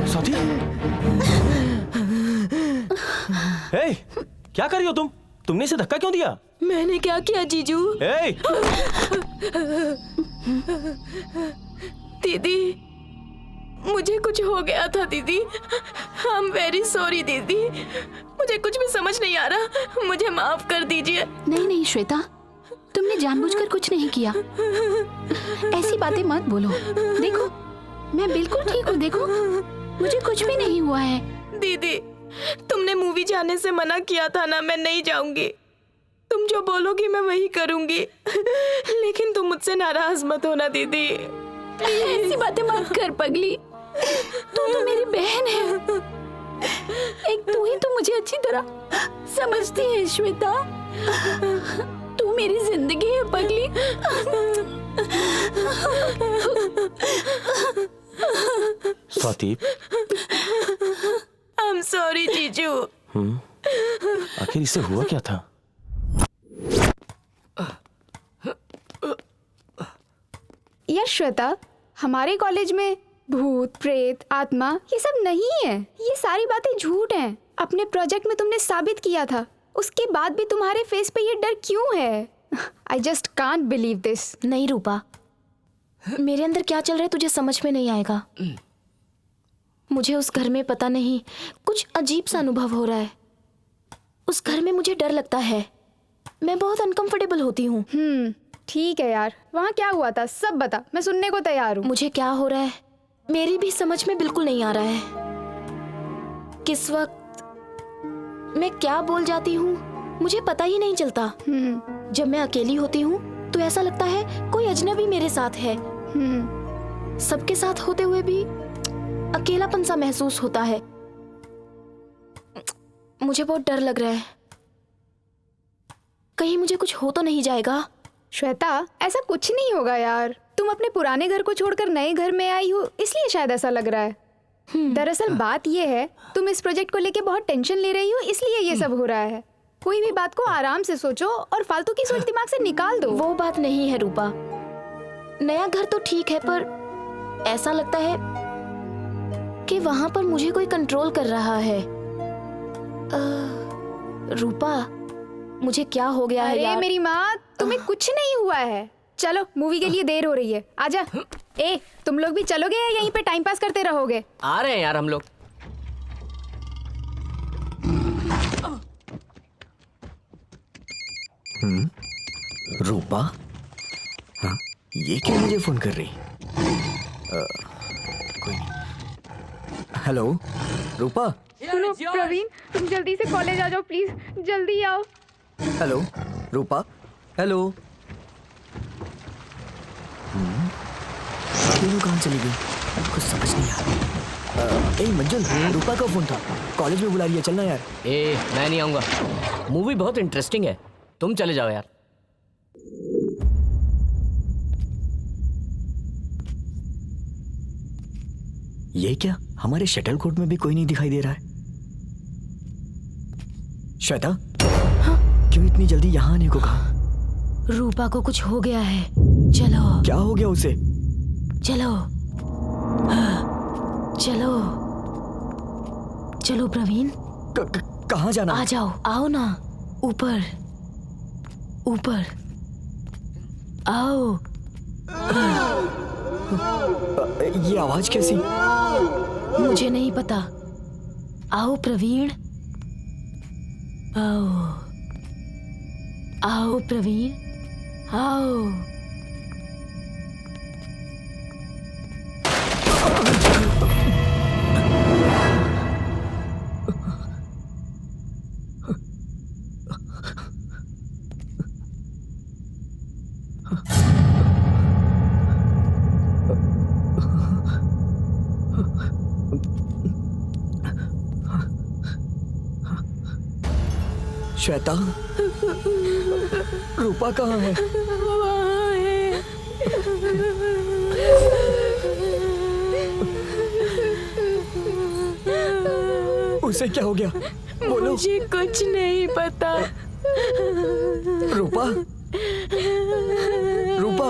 स्वाति, हे, क्या कर रही हो तुम? तुमने इसे धक्का क्यों दिया? मैंने क्या किया जीजू? हे, दीदी, मुझे कुछ हो गया था दीदी। आई एम वेरी सॉरी दीदी। मुझे कुछ भी समझ नहीं आ रहा, मुझे माफ कर दीजिए। नहीं नहीं श्वेता, तुमने जानबूझकर कुछ नहीं किया। ऐसी बातें मत बोलो। देखो, मैं बिल्कुल ठीक हूँ। देखो, मुझे कुछ भी नहीं हुआ है। दीदी, तुमने मूवी जाने से मना किया था ना, मैं नहीं जाऊंगी। तुम जो बोलोगी मैं वही करूंगी। लेकिन तुम मुझसे नाराज मत होना दीदी। ऐसी बातें मत कर पगली। तू तो मेरी बहन है। एक तू ही तो मुझे अच्छी तरह समझती है श्वेता। तू मेरी जिंदगी है पगली। स्वाति, आई एम सॉरी जीजू। आखिर इसे हुआ क्या था? यार श्वेता, हमारे कॉलेज में भूत, प्रेत, आत्मा ये सब नहीं है। ये सारी बातें झूठ हैं। अपने प्रोजेक्ट में तुमने साबित किया था, उसके बाद भी तुम्हारे फेस पे ये डर क्यों है? I just can't believe this. नहीं रूपा, मेरे अंदर क्या चल रहा है तुझे समझ में नहीं आएगा। मुझे उस घर में पता नहीं कुछ अजीब सा अनुभव हो रहा है। उस घर में मुझे डर लगता है। मैं बहुत अनकंफर्टेबल होती हूँ। ठीक है यार, वहाँ क्या हुआ था सब बता, मैं सुनने को तैयार हूँ। मुझे क्या हो रहा है मेरी भी समझ में बिल्कुल नहीं आ रहा है। किस वक्त मैं क्या बोल जाती हूँ मुझे पता ही नहीं चलता। जब मैं अकेली होती हूँ तो ऐसा लगता है कोई अजनबी मेरे साथ है। सबके साथ होते हुए भी अकेलापन सा महसूस होता है। मुझे बहुत डर लग रहा है, कहीं मुझे कुछ हो तो नहीं जाएगा। श्वेता, ऐसा कुछ नहीं होगा यार। तुम अपने पुराने घर को छोड़कर नए घर में आई हो, इसलिए शायद ऐसा लग रहा है। दरअसल बात ये है, तुम इस प्रोजेक्ट को लेके बहुत टेंशन ले रही हो, इसलिए ये सब हो रहा है। कोई भी बात को आराम से सोचो और फालतू की सोच दिमाग से निकाल दो। वो बात नहीं है रूपा। नया घर तो ठीक है, पर ऐसा लगता है कि वहां पर मुझे कोई कंट्रोल कर रहा है। रूपा, मुझे क्या हो गया है अरे यार? मेरी माँ, तुम्हें कुछ नहीं हुआ है। चलो, मूवी के लिए देर हो रही है, आजा। ए, तुम लोग भी चलोगे या यहीं पे टाइम पास करते रहोगे? आ रहे हैं यार हम लोग। रूपा? हाँ, ये क्यों मुझे फोन कर रही? कोई नहीं। हेलो रूपा? सुनो प्रवीण, तुम जल्दी से कॉलेज आ जाओ प्लीज, जल्दी आओ। हेलो रूपा? हेलो? तीनों कहाँ चली गई? कुछ समझ नहीं आ रहा। ए मंजुल, रूपा का फोन था, कॉलेज में बुला लिया, चलना यार। मैं नहीं आऊंगा। मूवी बहुत इंटरेस्टिंग है, तुम चले जाओ यार। ये क्या, हमारे शटल कोर्ट में भी कोई नहीं दिखाई दे रहा है। श्वेता, क्यों इतनी जल्दी यहाँ आने को कहा? रूपा को कुछ हो गया है। चलो। क्या हो गया उसे? चलो चलो चलो प्रवीण। कहाँ जाना? आ जाओ, आओ ना, ऊपर ऊपर आओ। ये आवाज कैसी? मुझे नहीं पता। आओ प्रवीण, आओ आओ प्रवीण, आओ। श्वेता, रूपा कहाँ है? उसे क्या हो गया? बोलो। मुझे कुछ नहीं पता। रूपा, रूपा,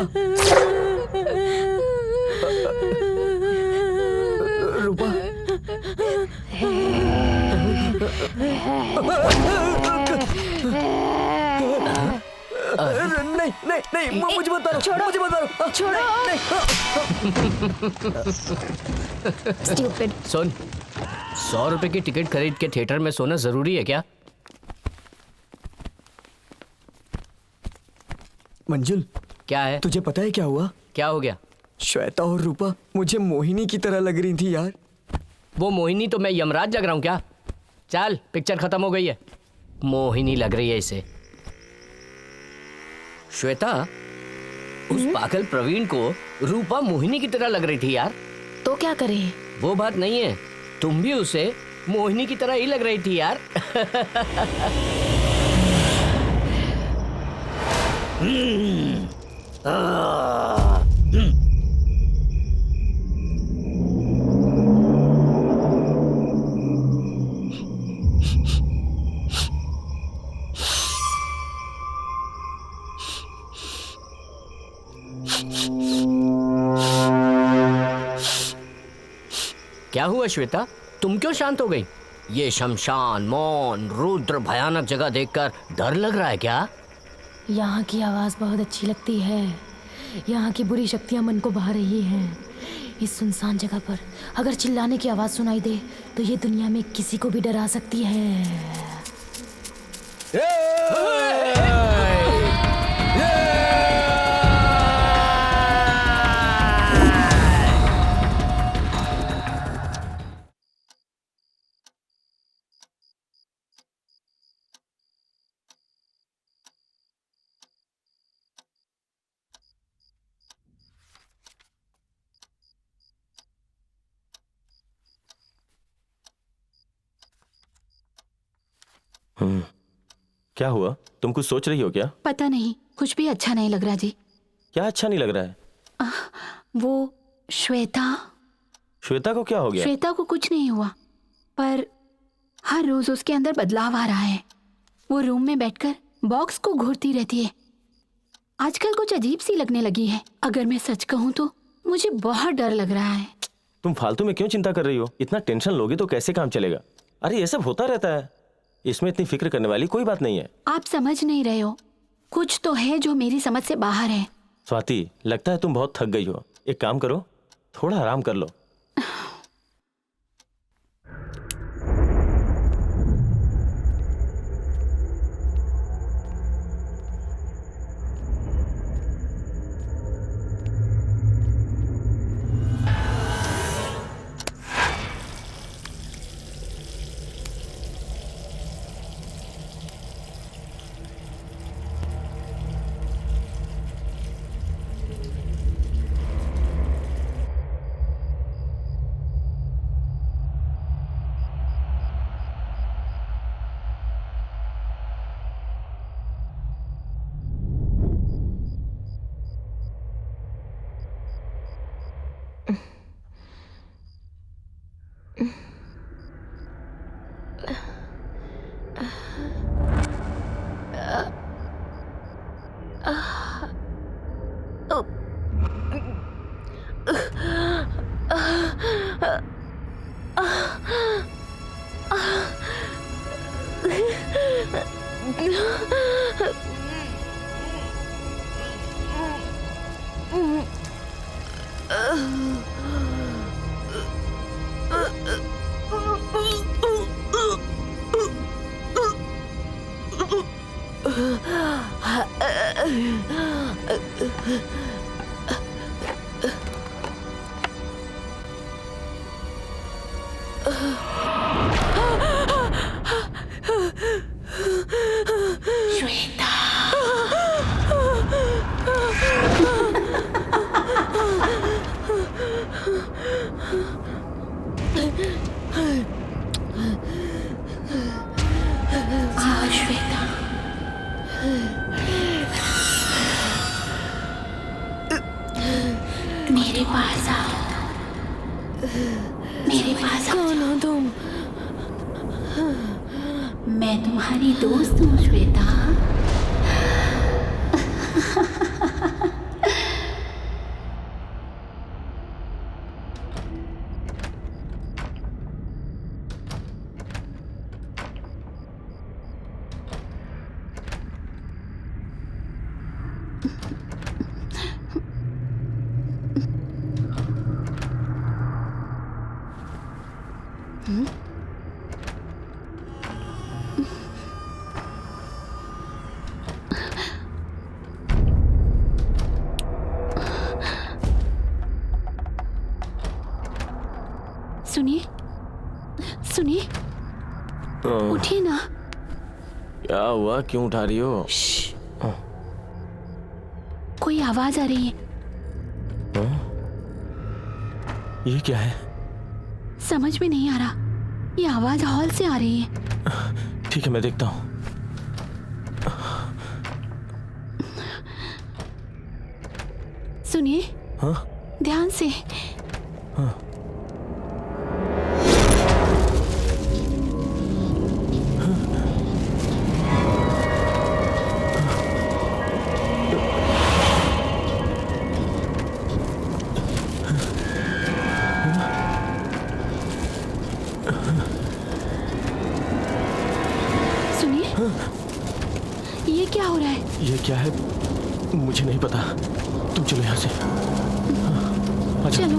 रूपा। नहीं नहीं नहीं, मुझे बता दो, छोड़ो, मुझे बता दो, छोड़ो। Stupid. सुन, 100 रुपए की टिकट खरीद के थिएटर में सोना जरूरी है क्या? मंजुल, क्या है? तुझे पता है क्या हुआ? क्या हो गया? श्वेता और रूपा मुझे मोहिनी की तरह लग रही थी यार। वो मोहिनी तो मैं यमराज लग रहा हूँ क्या? चल, पिक्चर खत्म हो गई है। मोहिनी लग रही है इसे। श्वेता, उस पागल प्रवीण को रूपा मोहिनी की तरह लग रही थी यार। तो क्या करें? वो बात नहीं है, तुम भी उसे मोहिनी की तरह ही लग रही थी यार। क्या हुआ श्वेता, तुम क्यों शांत हो गई? ये शमशान, मौन, रुद्र भयानक जगह देखकर डर लग रहा है क्या? यहाँ की आवाज़ बहुत अच्छी लगती है। यहाँ की बुरी शक्तियाँ मन को भा रही हैं। इस सुनसान जगह पर अगर चिल्लाने की आवाज़ सुनाई दे तो ये दुनिया में किसी को भी डरा सकती है। क्या हुआ? तुम कुछ सोच रही हो क्या? पता नहीं, कुछ भी अच्छा नहीं लग रहा जी। क्या अच्छा नहीं लग रहा है? वो श्वेता। श्वेता को क्या हो गया? श्वेता को कुछ नहीं हुआ, पर हर रोज उसके अंदर बदलाव आ रहा है। वो रूम में बैठकर बॉक्स को घूरती रहती है। आजकल कुछ अजीब सी लगने लगी है। अगर मैं सच कहूँ तो मुझे बहुत डर लग रहा है। तुम फालतू में क्यों चिंता कर रही हो? इतना टेंशन लोगे तो कैसे काम चलेगा? अरे ये सब होता रहता है, इसमें इतनी फिक्र करने वाली कोई बात नहीं है। आप समझ नहीं रहे हो, कुछ तो है जो मेरी समझ से बाहर है। स्वाति, लगता है तुम बहुत थक गई हो। एक काम करो, थोड़ा आराम कर लो। मेरे पास आओ, मेरे पास आओ। कौन हो तुम? मैं तुम्हारी दोस्त हूँ श्वेता। सुनिए सुनिए, उठिए ना। क्या हुआ, क्यों उठा रही हो? कोई आवाज आ रही है। ये क्या है? समझ में नहीं आ रहा, ये आवाज हॉल से आ रही है। ठीक है, मैं देखता हूँ। सुनिए। हाँ? ध्यान से। हाँ। ये क्या हो रहा है? ये क्या है मुझे नहीं पता, तुम चलो यहाँ से। अच्छा। चलो।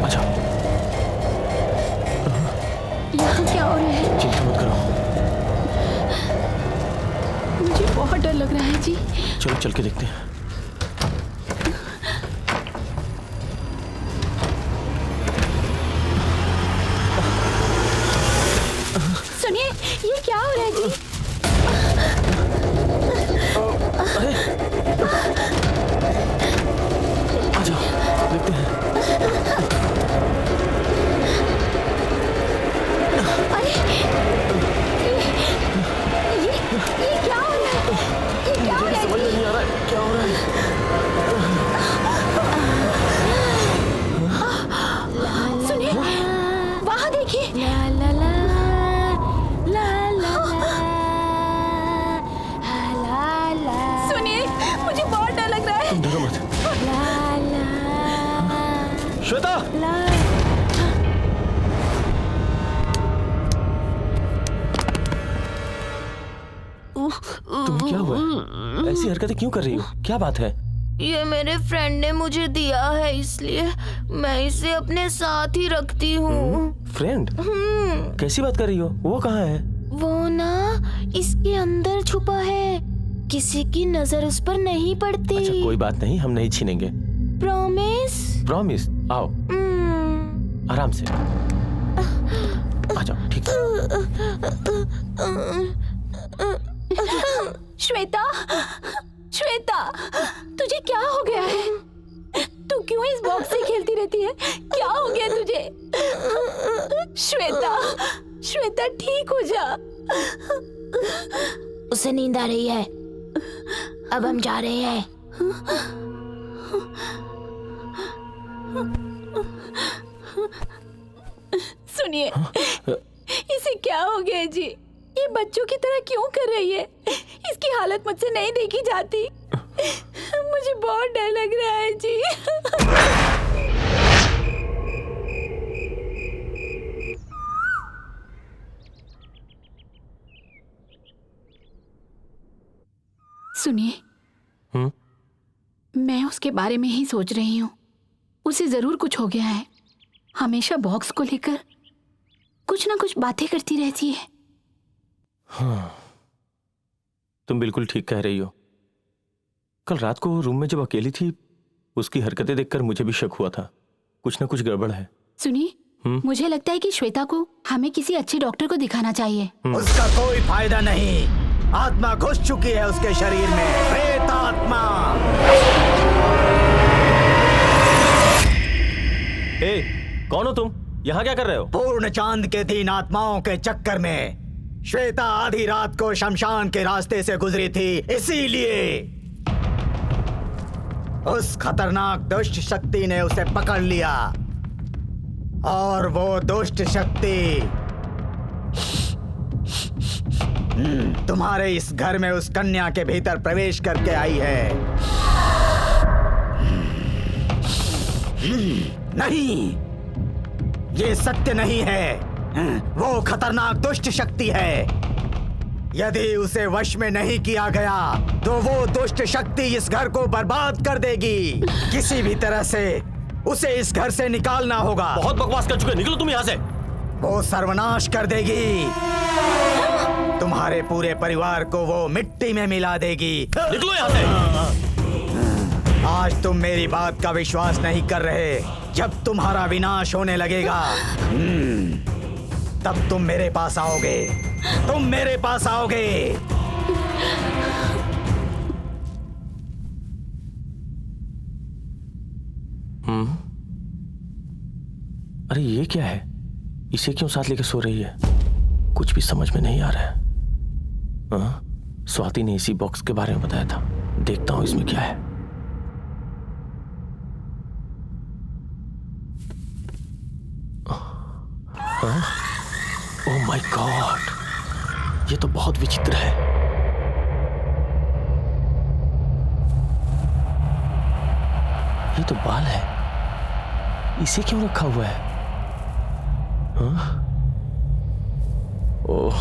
अच्छा, यहाँ क्या हो रहा है? चिंता मत करो, मुझे बहुत डर लग रहा है जी। चलो चल के देखते हैं। सुनिए, ये क्या हो रहा है जी? अरे आ जाओ, देखते हैं। अरे ये क्या हो रहा है? ये क्या हो रहा है? समझ में नहीं आ रहा है क्या हो रहा है। सुनिए, वहाँ देखिए। सुनिए, मुझे बहुत डर लग रहा है। तुम डरो मत। श्वेता, तुम्हें क्या हुआ? ऐसी हरकतें क्यों कर रही हो? क्या बात है? ये मेरे फ्रेंड ने मुझे दिया है, इसलिए मैं इसे अपने साथ ही रखती हूँ। फ्रेंड? कैसी बात कर रही हो? वो कहाँ है? वो ना इसके अंदर छुपा है, किसी की नजर उस पर नहीं पड़ती। अच्छा, कोई बात नहीं, हम नहीं छीनेंगे। प्रॉमिस? प्रॉमिस। आओ, आराम से आ जाओ। ठीक है। श्वेता, श्वेता, तुझे क्या हो गया है? तू क्यों इस बॉक्स से खेलती रहती है? क्या हो गया तुझे? श्वेता, श्वेता ठीक हो जा। उसे नींद आ रही है, अब हम जा रहे हैं। सुनिए, इसे क्या हो गया जी? ये बच्चों की तरह क्यों कर रही है? इसकी हालत मुझसे नहीं देखी जाती। मुझे बहुत डर लग रहा है जी। सुनिए, मैं उसके बारे में ही सोच रही हूँ। उसे जरूर कुछ हो गया है। हमेशा बॉक्स को लेकर कुछ ना कुछ बातें करती रहती है। हाँ, तुम बिल्कुल ठीक कह रही हो। कल रात को रूम में जब अकेली थी, उसकी हरकतें देखकर मुझे भी शक हुआ था। कुछ ना कुछ गड़बड़ है। सुनिए, मुझे लगता है कि श्वेता को हमें किसी अच्छे डॉक्टर को दिखाना चाहिए। उसका कोई फायदा नहीं। आत्मा घुस चुकी है उसके शरीर में, प्रेत आत्मा। ए, कौन हो तुम? यहाँ क्या कर रहे हो? पूर्ण चांद के 3 आत्माओं के चक्कर में श्वेता आधी रात को शमशान के रास्ते से गुजरी थी, इसीलिए उस खतरनाक दुष्ट शक्ति ने उसे पकड़ लिया। और वो दुष्ट शक्ति तुम्हारे इस घर में उस कन्या के भीतर प्रवेश करके आई है। नहीं, ये सत्य नहीं है। वो खतरनाक दुष्ट शक्ति है। यदि उसे वश में नहीं किया गया तो वो दुष्ट शक्ति इस घर को बर्बाद कर देगी। किसी भी तरह से उसे इस घर से निकालना होगा। बहुत बकवास कर चुके, निकलो तुम यहाँ से। वो सर्वनाश कर देगी। तुम्हारे पूरे परिवार को वो मिट्टी में मिला देगी। निकलो यहाँ से। आज तुम मेरी बात का विश्वास नहीं कर रहे। जब तुम्हारा विनाश होने लगेगा, तब तुम मेरे पास आओगे। तुम मेरे पास आओगे। अरे ये क्या है? इसे क्यों साथ लेके सो रही है? कुछ भी समझ में नहीं आ रहा है। स्वाति ने इसी बॉक्स के बारे में बताया था। देखता हूं इसमें क्या है। ओह माय गॉड, ये तो बहुत विचित्र है। ये तो बाल है। इसे क्यों रखा हुआ है? ओह,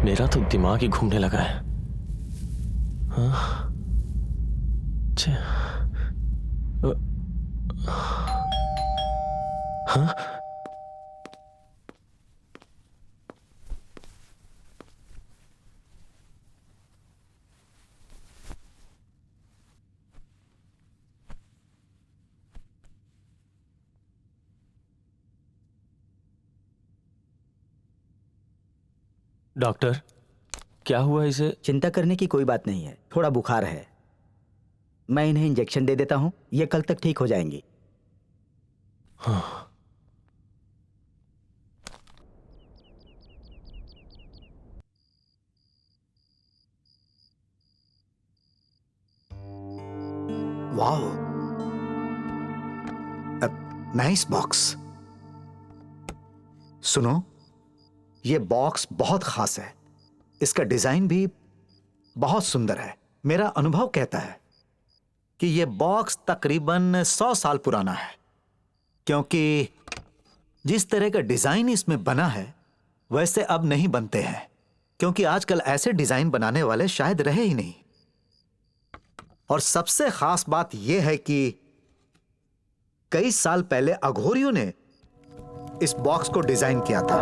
मेरा तो दिमाग ही घूमने लगा है। डॉक्टर, क्या हुआ इसे? चिंता करने की कोई बात नहीं है। थोड़ा बुखार है। मैं इन्हें इंजेक्शन दे देता हूं, ये कल तक ठीक हो जाएंगी। Wow, nice box. सुनो, ये बॉक्स बहुत खास है। इसका डिजाइन भी बहुत सुंदर है। मेरा अनुभव कहता है कि ये बॉक्स तकरीबन 100 साल पुराना है, क्योंकि जिस तरह का डिजाइन इसमें बना है वैसे अब नहीं बनते हैं, क्योंकि आजकल ऐसे डिजाइन बनाने वाले शायद रहे ही नहीं। और सबसे खास बात यह है कि कई साल पहले अघोरियों ने इस बॉक्स को डिजाइन किया था,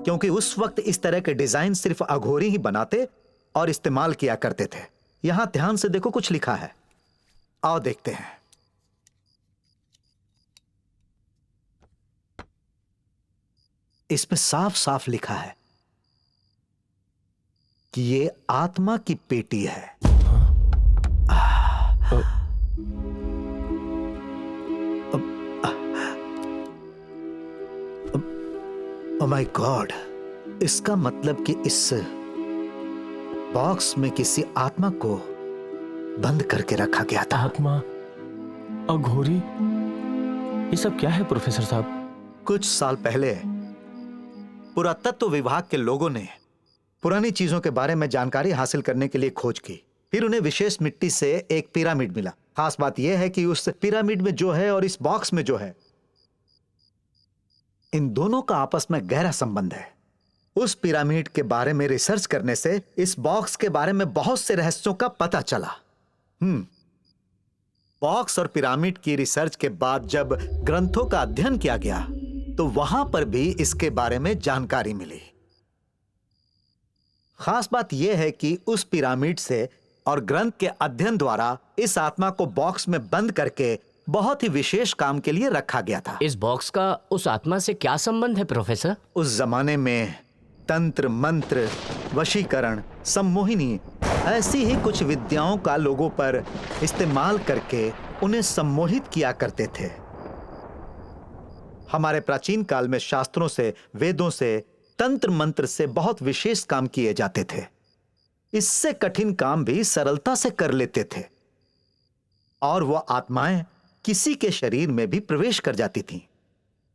क्योंकि उस वक्त इस तरह के डिजाइन सिर्फ अघोरी ही बनाते और इस्तेमाल किया करते थे। यहां ध्यान से देखो, कुछ लिखा है। आओ देखते हैं। इसमें साफ साफ लिखा है कि ये आत्मा की पेटी है। ओह माय गॉड, इसका मतलब कि इस बॉक्स में किसी आत्मा को बंद करके रखा गया था। आत्मा, अघोरी, ये सब क्या है प्रोफेसर साहब? कुछ साल पहले पुरातत्व विभाग के लोगों ने पुरानी चीजों के बारे में जानकारी हासिल करने के लिए खोज की। फिर उन्हें विशेष मिट्टी से एक पिरामिड मिला। खास बात यह है कि उस पिरामिड में जो है और इस बॉक्स में जो है, इन दोनों का आपस में गहरा संबंध है। उस पिरामिड के बारे में रिसर्च करने से इस बॉक्स के बारे में बहुत से रहस्यों का पता चला। बॉक्स और पिरामिड की रिसर्च के बाद जब ग्रंथों का अध्ययन किया गया तो वहां पर भी इसके बारे में जानकारी मिली। खास बात यह है कि उस पिरामिड से और ग्रंथ के अध्ययन द्वारा इस आत्मा को बॉक्स में बंद करके बहुत ही विशेष काम के लिए रखा गया था। इस बॉक्स का उस आत्मा से क्या संबंध है प्रोफेसर? उस जमाने में तंत्र, मंत्र, वशीकरण, सम्मोहिनी, ऐसी ही कुछ विद्याओं का लोगों पर इस्तेमाल करके उन्हें सम्मोहित किया करते थे। हमारे प्राचीन काल में शास्त्रों से, वेदों से, तंत्र मंत्र से बहुत विशेष काम किए जाते थे। इससे कठिन काम भी सरलता से कर लेते थे और वह आत्माएं किसी के शरीर में भी प्रवेश कर जाती थीं।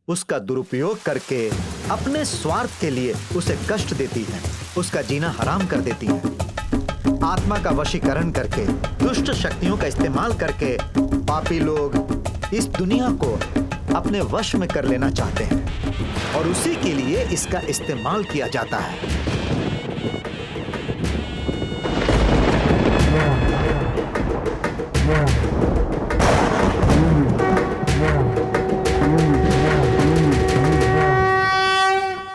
उसका दुरुपयोग करके अपने स्वार्थ के लिए उसे कष्ट देती हैं, उसका जीना हराम कर देती हैं। आत्मा का वशीकरण करके, दुष्ट शक्तियों का इस्तेमाल करके पापी लोग इस दुनिया को अपने वश में कर लेना चाहते हैं और उसी के लिए इसका इस्तेमाल किया जाता है।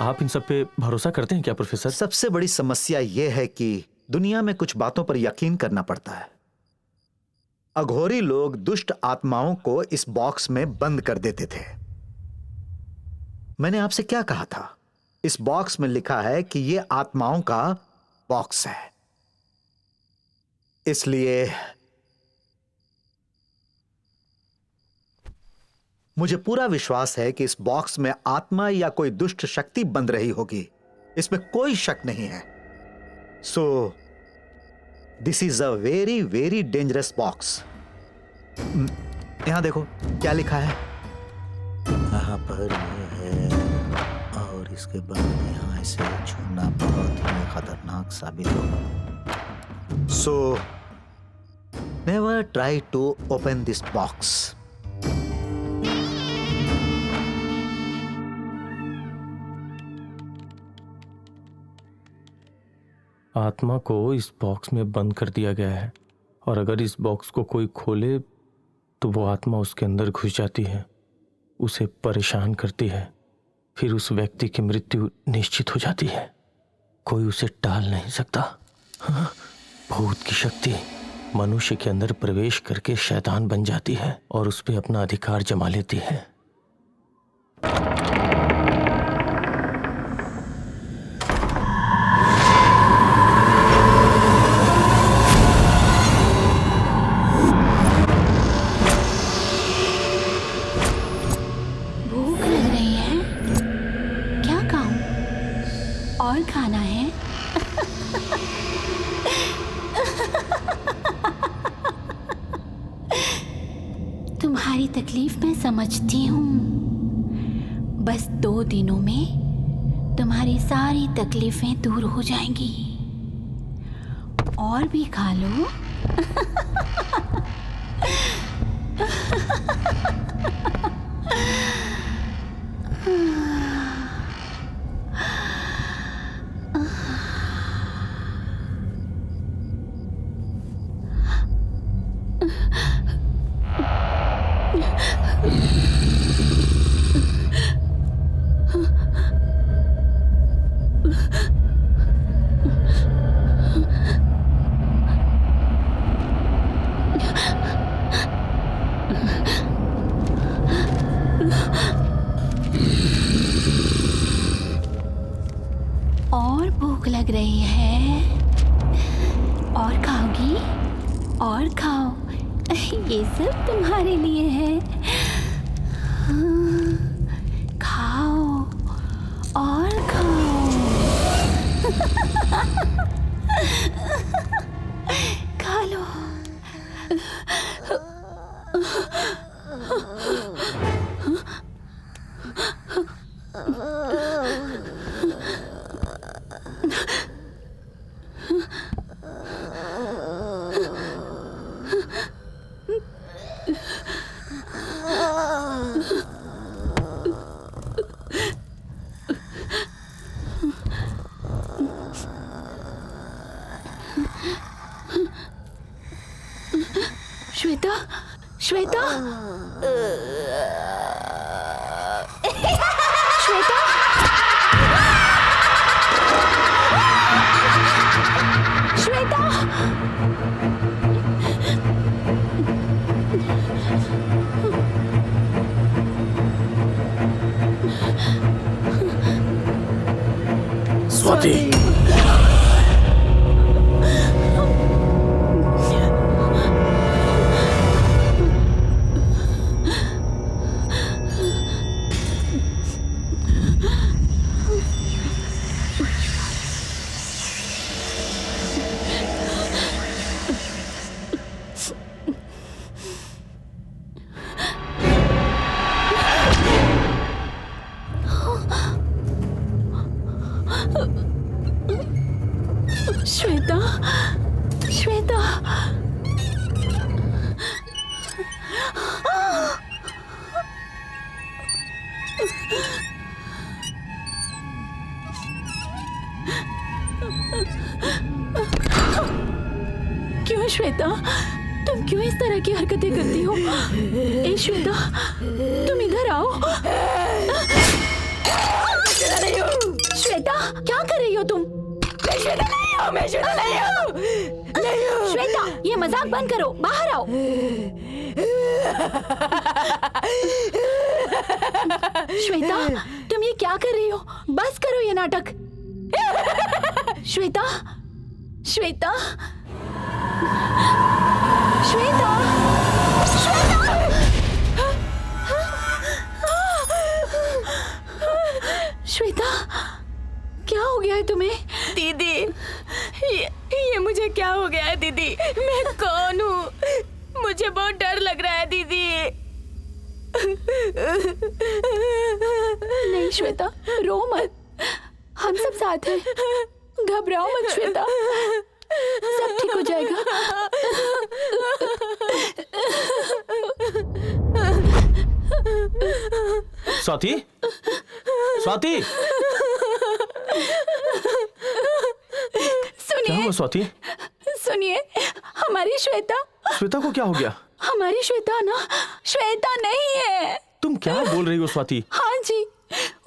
आप इन सब पे भरोसा करते हैं क्या प्रोफेसर? सबसे बड़ी समस्या यह है कि दुनिया में कुछ बातों पर यकीन करना पड़ता है। अघोरी लोग दुष्ट आत्माओं को इस बॉक्स में बंद कर देते थे। मैंने आपसे क्या कहा था? इस बॉक्स में लिखा है कि यह आत्माओं का बॉक्स है। इसलिए मुझे पूरा विश्वास है कि इस बॉक्स में आत्मा या कोई दुष्ट शक्ति बंद रही होगी, इसमें कोई शक नहीं है। So this is a very very dangerous box. यहां देखो क्या लिखा है। यहाँ पर यह है और इसके बाद यहाँ इसे छूना बहुत ही खतरनाक साबित होगा। So never try to open this box. आत्मा को इस बॉक्स में बंद कर दिया गया है और अगर इस बॉक्स को कोई खोले तो वो आत्मा उसके अंदर घुस जाती है, उसे परेशान करती है, फिर उस व्यक्ति की मृत्यु निश्चित हो जाती है। कोई उसे टाल नहीं सकता। हाँ, भूत की शक्ति मनुष्य के अंदर प्रवेश करके शैतान बन जाती है और उस पर अपना अधिकार जमा लेती है। खाना है? तुम्हारी तकलीफ मैं समझती हूँ। बस 2 दिनों में तुम्हारी सारी तकलीफें दूर हो जाएंगी। और भी खा लो। और भूख लग रही है? और खाओगी? और खाओ, ये सब तुम्हारे लिए है। खाओ और खाओ। श्वेता, श्वेता, श्वेता, श्वेता, स्वाति, श्वेता, श्वेता, क्यों श्वेता, तुम क्यों इस तरह की हरकतें करती हो? ए श्वेता, तुम इधर आओ। श्वेता, क्या कर रही हो तुम? मैं श्वेता नहीं हूँ, मैं श्वेता नहीं हूँ। श्वेता, ये मजाक बंद करो, बाहर आओ। श्वेता, तुम ये क्या कर रही हो? बस करो ये नाटक। श्वेता, श्वेता, श्वेता, श्वेता, क्या हो गया है तुम्हें? दीदी, ये मुझे क्या हो गया है दीदी? मैं कौन हूँ? मुझे बहुत डर लग रहा है दीदी। नहीं श्वेता, रो मत, हम सब साथ हैं। घबराओ मत श्वेता, सब ठीक हो जाएगा। स्वाति, स्वाति, क्या हुआ स्वाति? सुनिए, हमारी श्वेता। श्वेता को क्या हो गया? हमारी श्वेता ना, श्वेता नहीं है। तुम क्या बोल रही हो स्वाति? हाँ जी,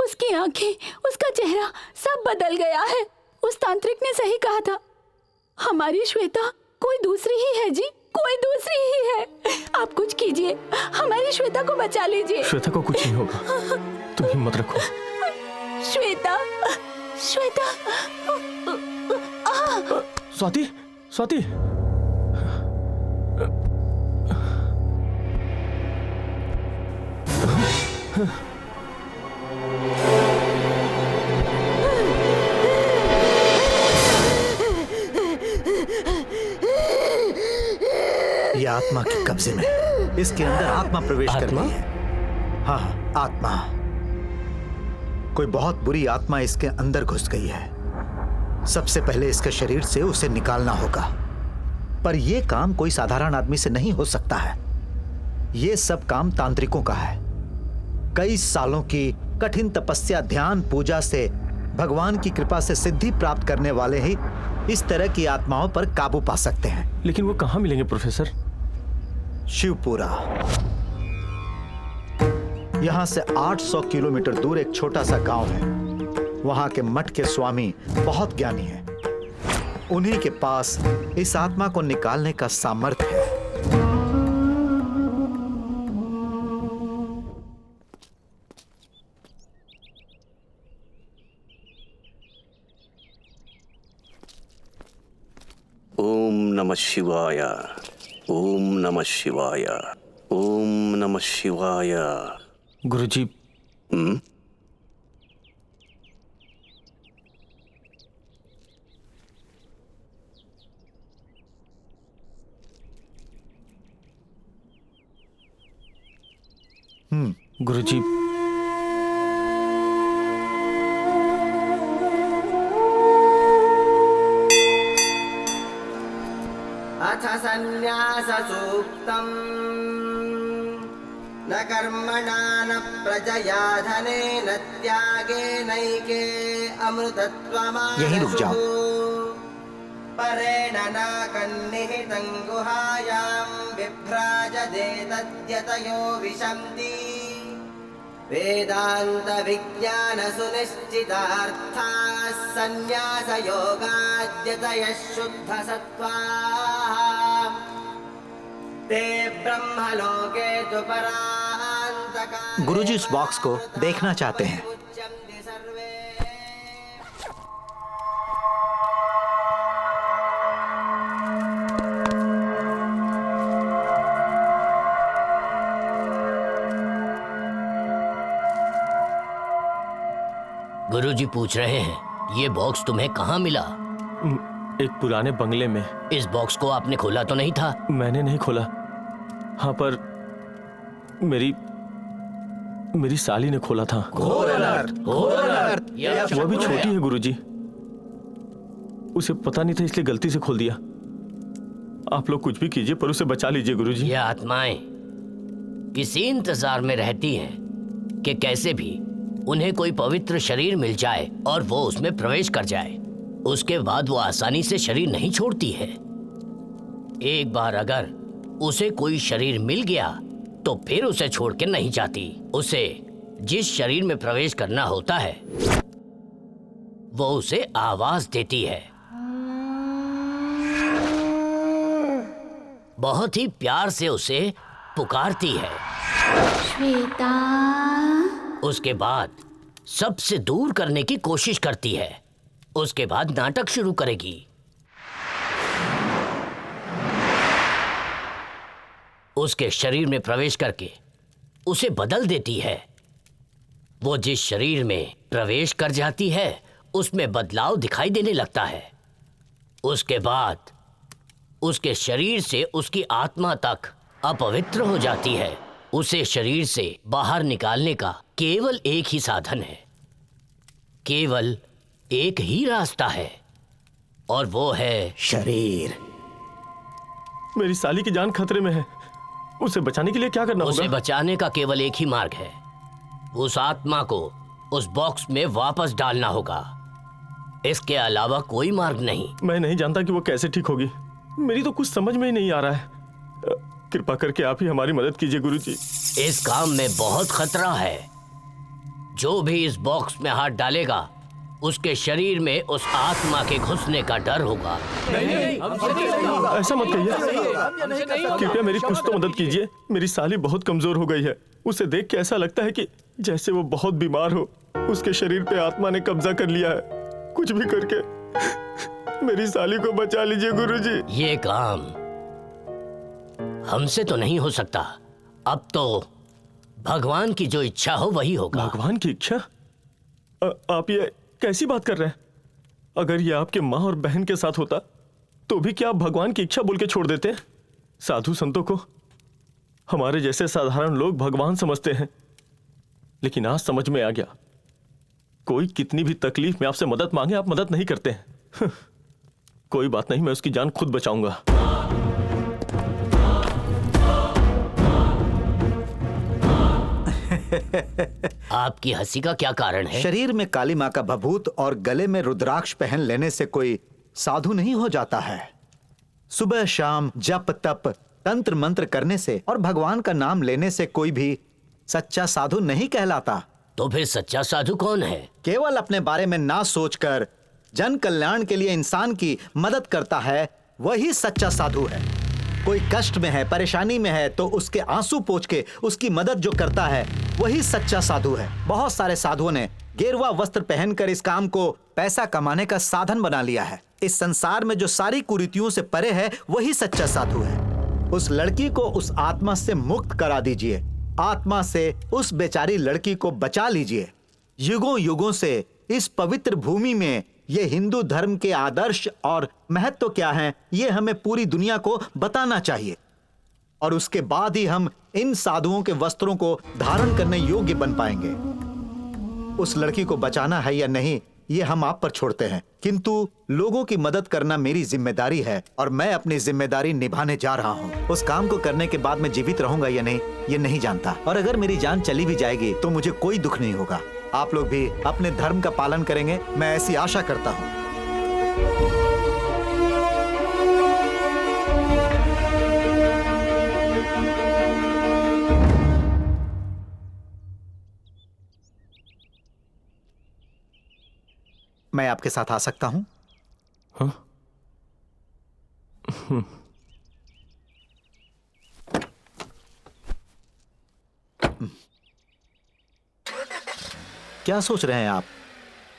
उसकी आंखें, उसका चेहरा सब बदल गया है। उस तांत्रिक ने सही कहा था, हमारी श्वेता कोई दूसरी ही है जी, कोई दूसरी ही है। आप कुछ कीजिए, हमारी श्वेता को बचा लीजिए। श्वेता को कुछ नहीं होगा, तुम हिम्मत रखो। श्वेता, श्वेता, स्वाति, स्वाति, ये आत्मा के कब्जे में, इसके अंदर आत्मा प्रवेश कर रही है। हाँ, आत्मा, कोई बहुत बुरी आत्मा इसके अंदर घुस गई है। सबसे पहले इसके शरीर से उसे निकालना होगा, पर यह काम कोई साधारण आदमी से नहीं हो सकता है। यह सब काम तांत्रिकों का है। कई सालों की कठिन तपस्या, ध्यान, पूजा से भगवान की कृपा से सिद्धि प्राप्त करने वाले ही इस तरह की आत्माओं पर काबू पा सकते हैं। लेकिन वो कहाँ मिलेंगे प्रोफेसर? शिवपुरा, यहां से 800 किलोमीटर दूर एक छोटा सा गांव है। वहां के मठ के स्वामी बहुत ज्ञानी हैं। उन्हीं के पास इस आत्मा को निकालने का सामर्थ्य है। ओम नमः शिवाय, ओम नमः शिवाय, ओम नमः शिवाय। गुरुजी, गुरुजी, अथ संन्यास सूक्तम् न कर्मणा न प्रजया धनेन त्यागेनैके अमृतत्वमानशुः। यहीं रुक जाओ। परेण नाकन्निहितं गुहायां बिभ्राजते तद्यतयो विशन्ति वेदान्तविज्ञानसुनिश्चितार्थाः सन्न्यासयोगाद्यतयः शुद्धसत्त्वाः ते ब्रह्मलोके तु परान्तकाले गुरुजी इस बॉक्स को देखना चाहते हैं। मुच्यन्ते सर्वे। गुरुजी पूछ रहे हैं ये बॉक्स तुम्हें कहाँ मिला? एक पुराने बंगले में। इस बॉक्स को आपने खोला तो नहीं था? मैंने नहीं खोला। हाँ, पर मेरी साली ने खोला था। घोर अनर्थ। वो भी छोटी है गुरुजी, उसे पता नहीं था इसलिए गलती से खोल दिया। आप लोग कुछ भी कीजिए पर उसे बचा लीजिए गुरुजी। ये आत्माएं किसी इंतजार में रहती हैं कि कैसे भी उन्हें कोई पवित्र शरीर मिल जाए और वो उसमें प्रवेश कर जाए। उसके बाद वो आसानी से शरीर नहीं छोड़ती है। एक बार अगर उसे कोई शरीर मिल गया तो फिर उसे छोड़ के नहीं जाती। उसे जिस शरीर में प्रवेश करना होता है वो उसे आवाज देती है। बहुत ही प्यार से उसे पुकारती है। श्वेता। उसके बाद सबसे दूर करने की कोशिश करती है। उसके बाद नाटक शुरू करेगी। उसके शरीर में प्रवेश करके उसे बदल देती है। वो जिस शरीर में प्रवेश कर जाती है उसमें बदलाव दिखाई देने लगता है। उसके बाद उसके शरीर से उसकी आत्मा तक अपवित्र हो जाती है। उसे शरीर से बाहर निकालने का केवल एक ही साधन है, केवल एक ही रास्ता है, और वो है शरीर। मेरी साली की जान खतरे में है, उसे बचाने के लिए क्या करना होगा? उसे बचाने का केवल एक ही मार्ग है, उस आत्मा को उस बॉक्स में वापस डालना होगा। इसके अलावा कोई मार्ग नहीं। मैं नहीं जानता कि वो कैसे ठीक होगी। मेरी तो कुछ समझ में ही नहीं आ रहा है। कृपा करके आप ही हमारी मदद कीजिए गुरुजी। इस काम में बहुत खतरा है। जो भी इस बॉक्स में हाथ डालेगा उसके शरीर में उस आत्मा के घुसने का डर होगा। ऐसा मत कहिए, कृपया मेरी कुछ तो मदद कीजिए। मेरी साली बहुत कमजोर हो गई है। उसे देख के ऐसा लगता है कि जैसे वो बहुत बीमार हो। उसके शरीर पे आत्मा ने कब्जा कर लिया है। कुछ भी करके मेरी साली को बचा लीजिए गुरुजी। ये काम हमसे तो नहीं हो सकता। अब तो भगवान की जो इच्छा हो वही होगा। भगवान की इच्छा? आप ये कैसी बात कर रहे हैं? अगर ये आपके माँ और बहन के साथ होता तो भी क्या आप भगवान की इच्छा बोल के छोड़ देते? साधु संतों को हमारे जैसे साधारण लोग भगवान समझते हैं, लेकिन आज समझ में आ गया, कोई कितनी भी तकलीफ में आपसे मदद मांगे आप मदद नहीं करते हैं। कोई बात नहीं, मैं उसकी जान खुद बचाऊंगा। आपकी हंसी का क्या कारण है? शरीर में काली माँ का भभूत और गले में रुद्राक्ष पहन लेने से कोई साधु नहीं हो जाता है। सुबह शाम जप तप तंत्र मंत्र करने से और भगवान का नाम लेने से कोई भी सच्चा साधु नहीं कहलाता। तो फिर सच्चा साधु कौन है? केवल अपने बारे में ना सोचकर जन कल्याण के लिए इंसान की मदद करता है, वही सच्चा साधु है। कोई कष्ट में है, परेशानी में है तो उसके आंसू पोंछ के उसकी मदद जो करता है वही सच्चा साधु है। बहुत सारे साधुओं ने गेरुआ वस्त्र पहनकर इस काम को पैसा कमाने का साधन बना लिया है। इस संसार में जो सारी कुरीतियों से परे है वही सच्चा साधु है। उस लड़की को उस आत्मा से मुक्त करा दीजिए। आत्मा से उस बेचारी लड़की को बचा लीजिए। युगों युगों से इस पवित्र भूमि में ये हिंदू धर्म के आदर्श और महत्व क्या हैं, ये हमें पूरी दुनिया को बताना चाहिए। और उसके बाद ही हम इन साधुओं के वस्त्रों को धारण करने योग्य बन पाएंगे। उस लड़की को बचाना है या नहीं, ये हम आप पर छोड़ते हैं, किंतु लोगों की मदद करना मेरी जिम्मेदारी है और मैं अपनी जिम्मेदारी निभाने जा रहा हूँ। उस काम को करने के बाद मैं जीवित रहूंगा या नहीं, ये नहीं जानता। और अगर मेरी जान चली भी जाएगी तो मुझे कोई दुख नहीं होगा। आप लोग भी अपने धर्म का पालन करेंगे, मैं ऐसी आशा करता हूँ। मैं आपके साथ आ सकता हूं? हाँ? क्या सोच रहे हैं आप?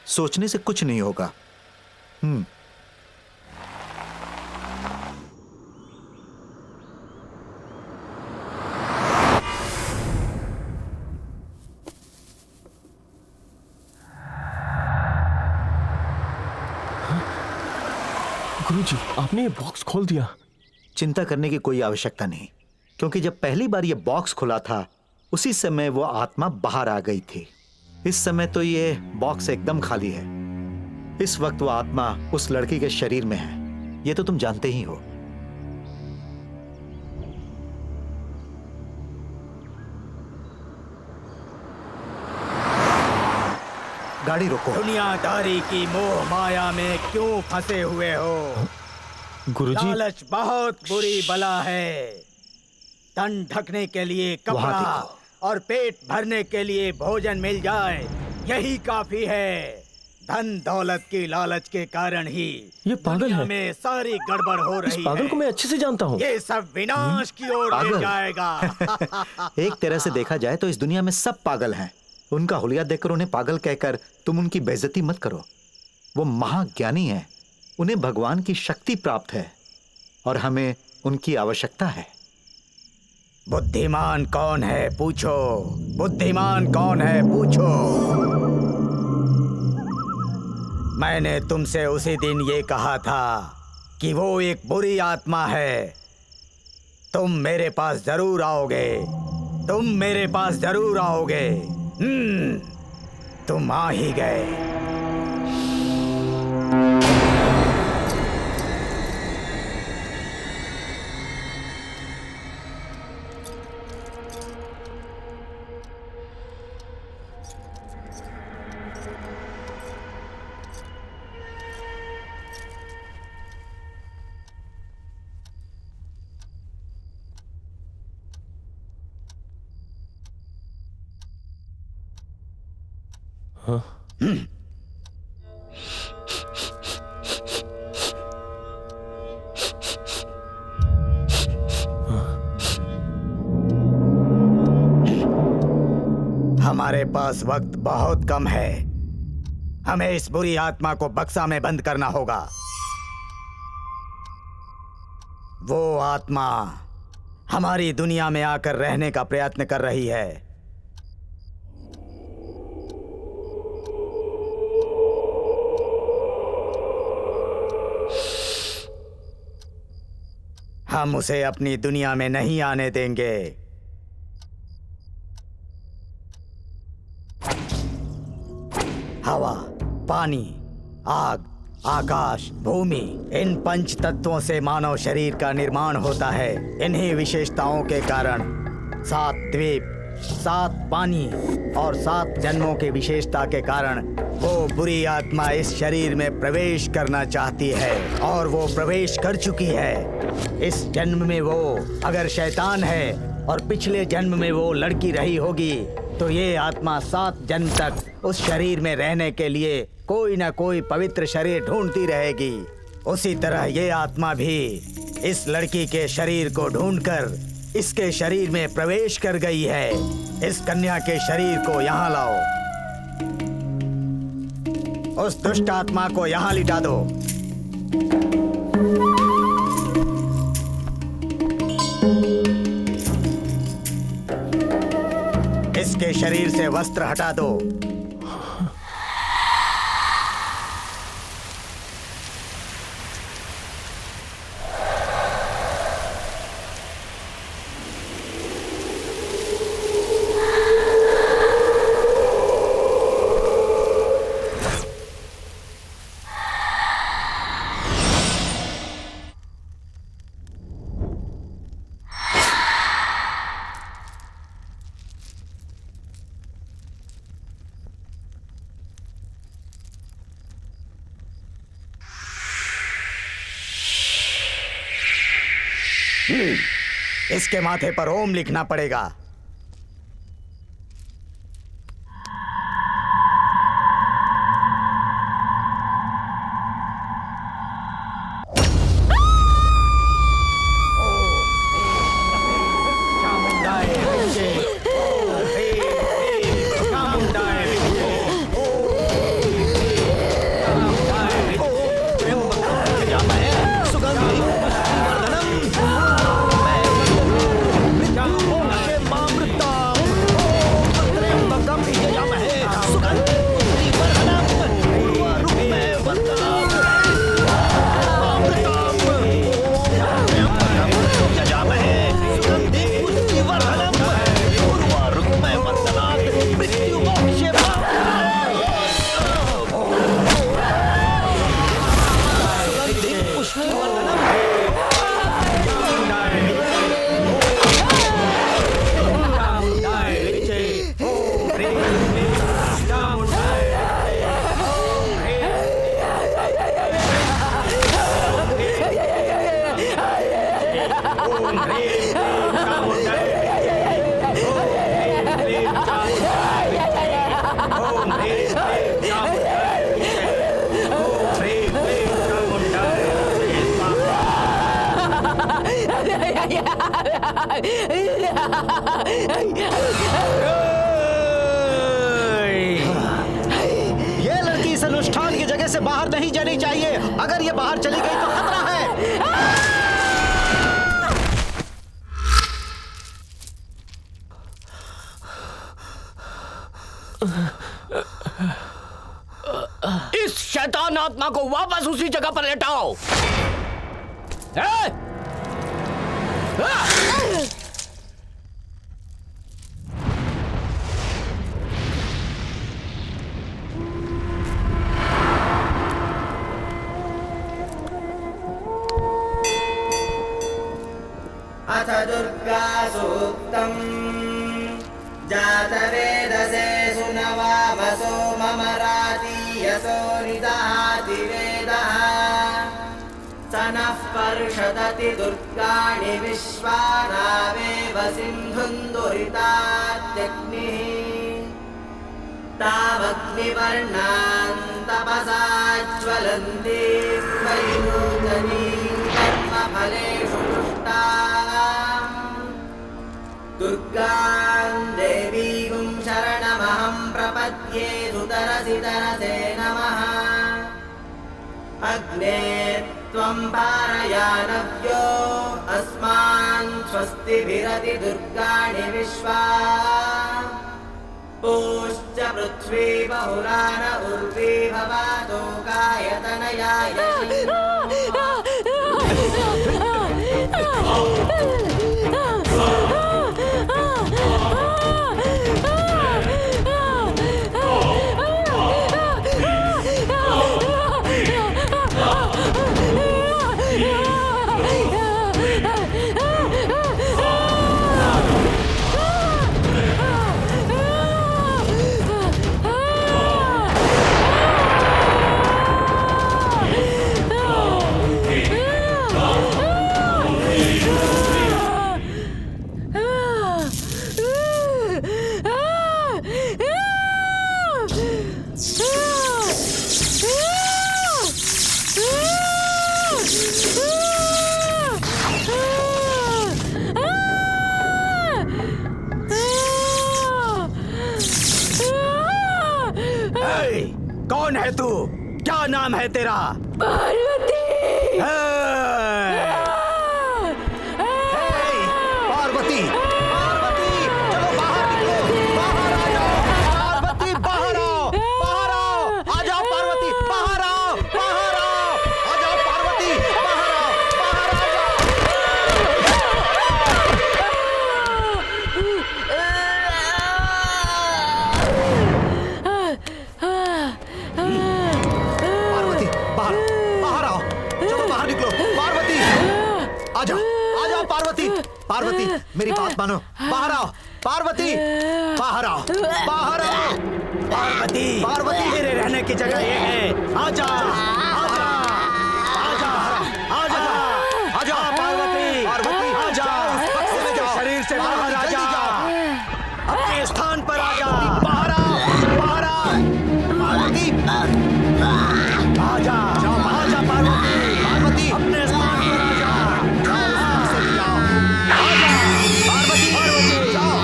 सोचने से कुछ नहीं होगा। गुरुजी, आपने ये बॉक्स खोल दिया। चिंता करने की कोई आवश्यकता नहीं, क्योंकि जब पहली बार ये बॉक्स खुला था उसी समय वो आत्मा बाहर आ गई थी। इस समय तो ये बॉक्स एकदम खाली है। इस वक्त वो आत्मा उस लड़की के शरीर में है, ये तो तुम जानते ही हो। गाड़ी रोको। दुनियादारी की मोह माया में क्यों फंसे हुए हो? गुरुजी, लालच बहुत बुरी बला है। तन ढकने के लिए कपड़ा और पेट भरने के लिए भोजन मिल जाए, यही काफी है। धन दौलत की लालच के कारण ही ये पागल है। में सारी गड़बड़ हो रही है। इस पागल को मैं अच्छे से जानता हूँ। ये सब विनाश की ओर ले जाएगा। एक तरह से देखा जाए तो इस दुनिया में सब पागल हैं। उनका हुलिया देखकर उन्हें पागल कहकर तुम उनकी बेइज्जती मत करो। वो महाज्ञानी हैं, उन्हें भगवान की शक्ति प्राप्त है और हमें उनकी आवश्यकता है। बुद्धिमान कौन है पूछो, बुद्धिमान कौन है पूछो। मैंने तुमसे उसी दिन ये कहा था कि वो एक बुरी आत्मा है। तुम मेरे पास जरूर आओगे, तुम मेरे पास जरूर आओगे। तुम आ ही गए। हमारे पास वक्त बहुत कम है। हमें इस बुरी आत्मा को बक्सा में बंद करना होगा। वो आत्मा हमारी दुनिया में आकर रहने का प्रयत्न कर रही है। हम उसे अपनी दुनिया में नहीं आने देंगे। हवा, पानी, आग, आकाश, भूमि, इन पंच तत्वों से मानव शरीर का निर्माण होता है। इन्हीं विशेषताओं के कारण 7 द्वीप, 7 पानी और 7 जन्मों की विशेषता के कारण वो बुरी आत्मा इस शरीर में प्रवेश करना चाहती है और वो प्रवेश कर चुकी है। इस जन्म में वो अगर शैतान है और पिछले जन्म में वो लड़की रही होगी तो ये आत्मा 7 जन्म तक उस शरीर में रहने के लिए कोई ना कोई पवित्र शरीर ढूंढती रहेगी। उसी तरह ये आत्मा भी इस लड़की के शरीर को ढूंढकर इसके शरीर में प्रवेश कर गई है। इस कन्या के शरीर को यहाँ लाओ। उस दुष्ट आत्मा को यहाँ लिटा दो। इसके शरीर से वस्त्र हटा दो। इसके माथे पर ओम लिखना पड़ेगा। ये लड़की इस अनुष्ठान की जगह से बाहर नहीं जानी चाहिए। अगर ये बाहर चली गई तो खतरा है। इस शैतान आत्मा को वापस उसी जगह पर लेटाओ। अथ दुर्गा सूक्तम् जातवेदसे सुनवामसो ममरातीयसो निदहाति वेदः स नः पर्षदति दुर्गाणि विश्वानावेव सिन्धुन्दुरितात्यग्निः तावग्निवर्णान् तपसा ज्वलन्ति वैनूतनीं कर्मफलेषु तुष्टाम् दुर्गां देवीं शरणमहं प्रपद्ये सुतरसि तरसे नमः अग्ने त्वं पारयानव्यो अस्मान् स्वस्तिभिरति दुर्गाणि विश्वा पूश्च पृथ्वी बहुरान उर्वी भवातो कायतनयाय कौन है तू? क्या नाम है तेरा? पार्वती। पार्वती, पार्वती, चलो बाहर निकलो, बाहर आ जाओ। पार्वती बाहर आओ, बाहर आओ, आ जाओ पार्वती, बाहर आओ, बाहर आओ, आ जाओ पार्वती, बाहर आओ, बाहर आ जाओ। पार्वती बाहर, बाहर आओ, चलो बाहर निकलो। पार्वती आ जाओ, आ जाओ पार्वती, पार्वती मेरी बात मानो, बाहर आओ। पार्वती बाहर आओ, बाहर आओ। पार्वती, पार्वती तेरे रहने की जगह ये है। आजा, आजा, आजा, आजा, आजा पार्वती, पार्वती आजा, उस बक्से में जाओ, शरीर से बाहर जल्दी आजा, जाओ। अपने स्थान पर आजा, बाहर आओ, बाहर आओ। पार्वती आजा, आजा पार्वती, पार्वती अपने स्थान पर आजा, जाओ, उस बक्से में जाओ। आजा, पार्वती, पार्वती, जाओ,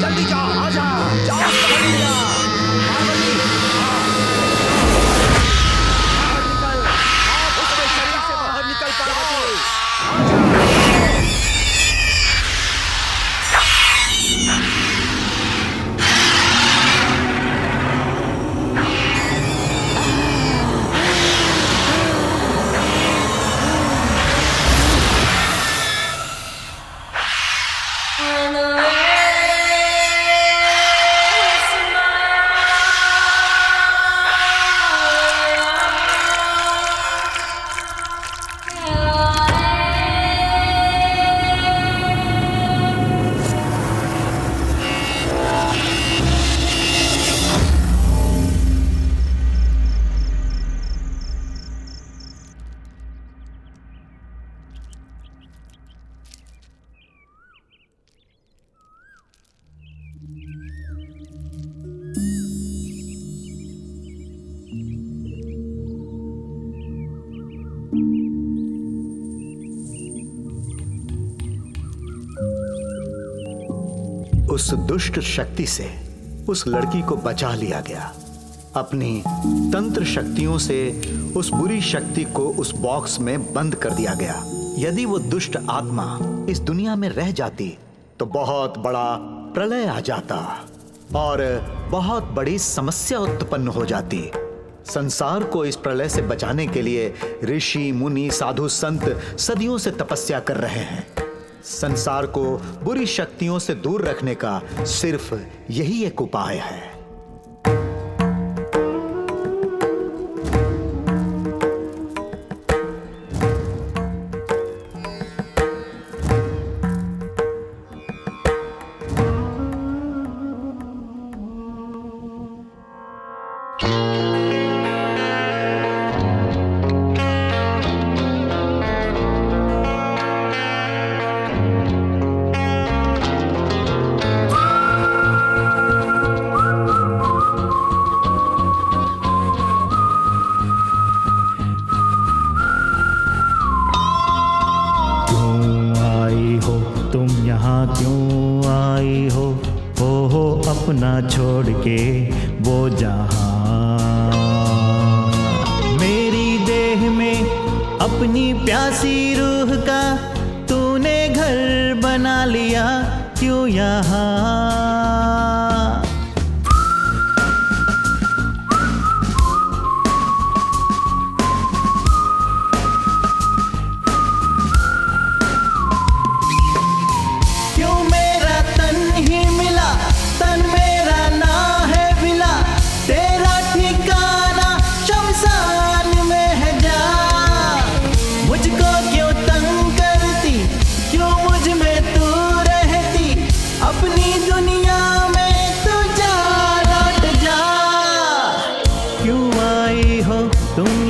जल्दी जाओ, आजा, जाओ, जल्दी जाओ। पार्वती बाहर निकल, उसके शरीर से बाहर निकल पार्वती। उस दुष्ट शक्ति से उस लड़की को बचा लिया गया। अपनी तंत्र शक्तियों से उस बुरी शक्ति को उस बॉक्स में बंद कर दिया गया। यदि वो दुष्ट आत्मा इस दुनिया में रह जाती तो बहुत बड़ा प्रलय आ जाता और बहुत बड़ी समस्या उत्पन्न हो जाती। संसार को इस प्रलय से बचाने के लिए ऋषि मुनि साधु संत सदियों से तपस्या कर रहे हैं। संसार को बुरी शक्तियों से दूर रखने का सिर्फ यही एक उपाय है। क्यों आई हो अपना छोड़ के वो जहां। मेरी देह में अपनी प्यासी रूह का तूने घर बना लिया क्यों यहाँ।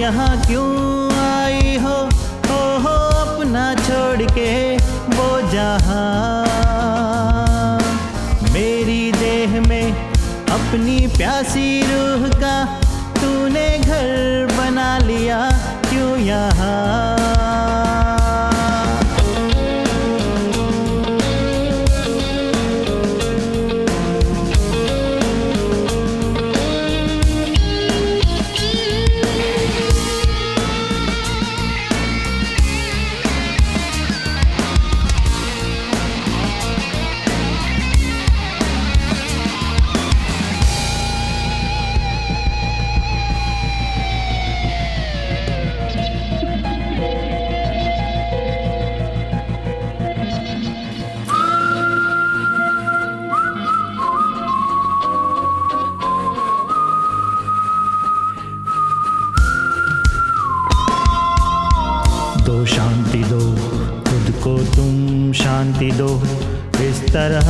यहाँ क्यों आई हो अपना छोड़ के वो जहां। मेरी देह में अपनी प्यासी रूह का तूने घर बना लिया क्यों यहाँ। शांति दो खुद को तुम शांति दो इस तरह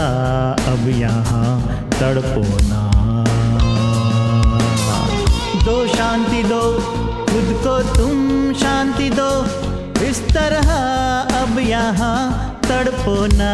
अब यहाँ तड़पो ना। दो शांति दो खुद को तुम शांति दो इस तरह अब यहाँ तड़पो ना।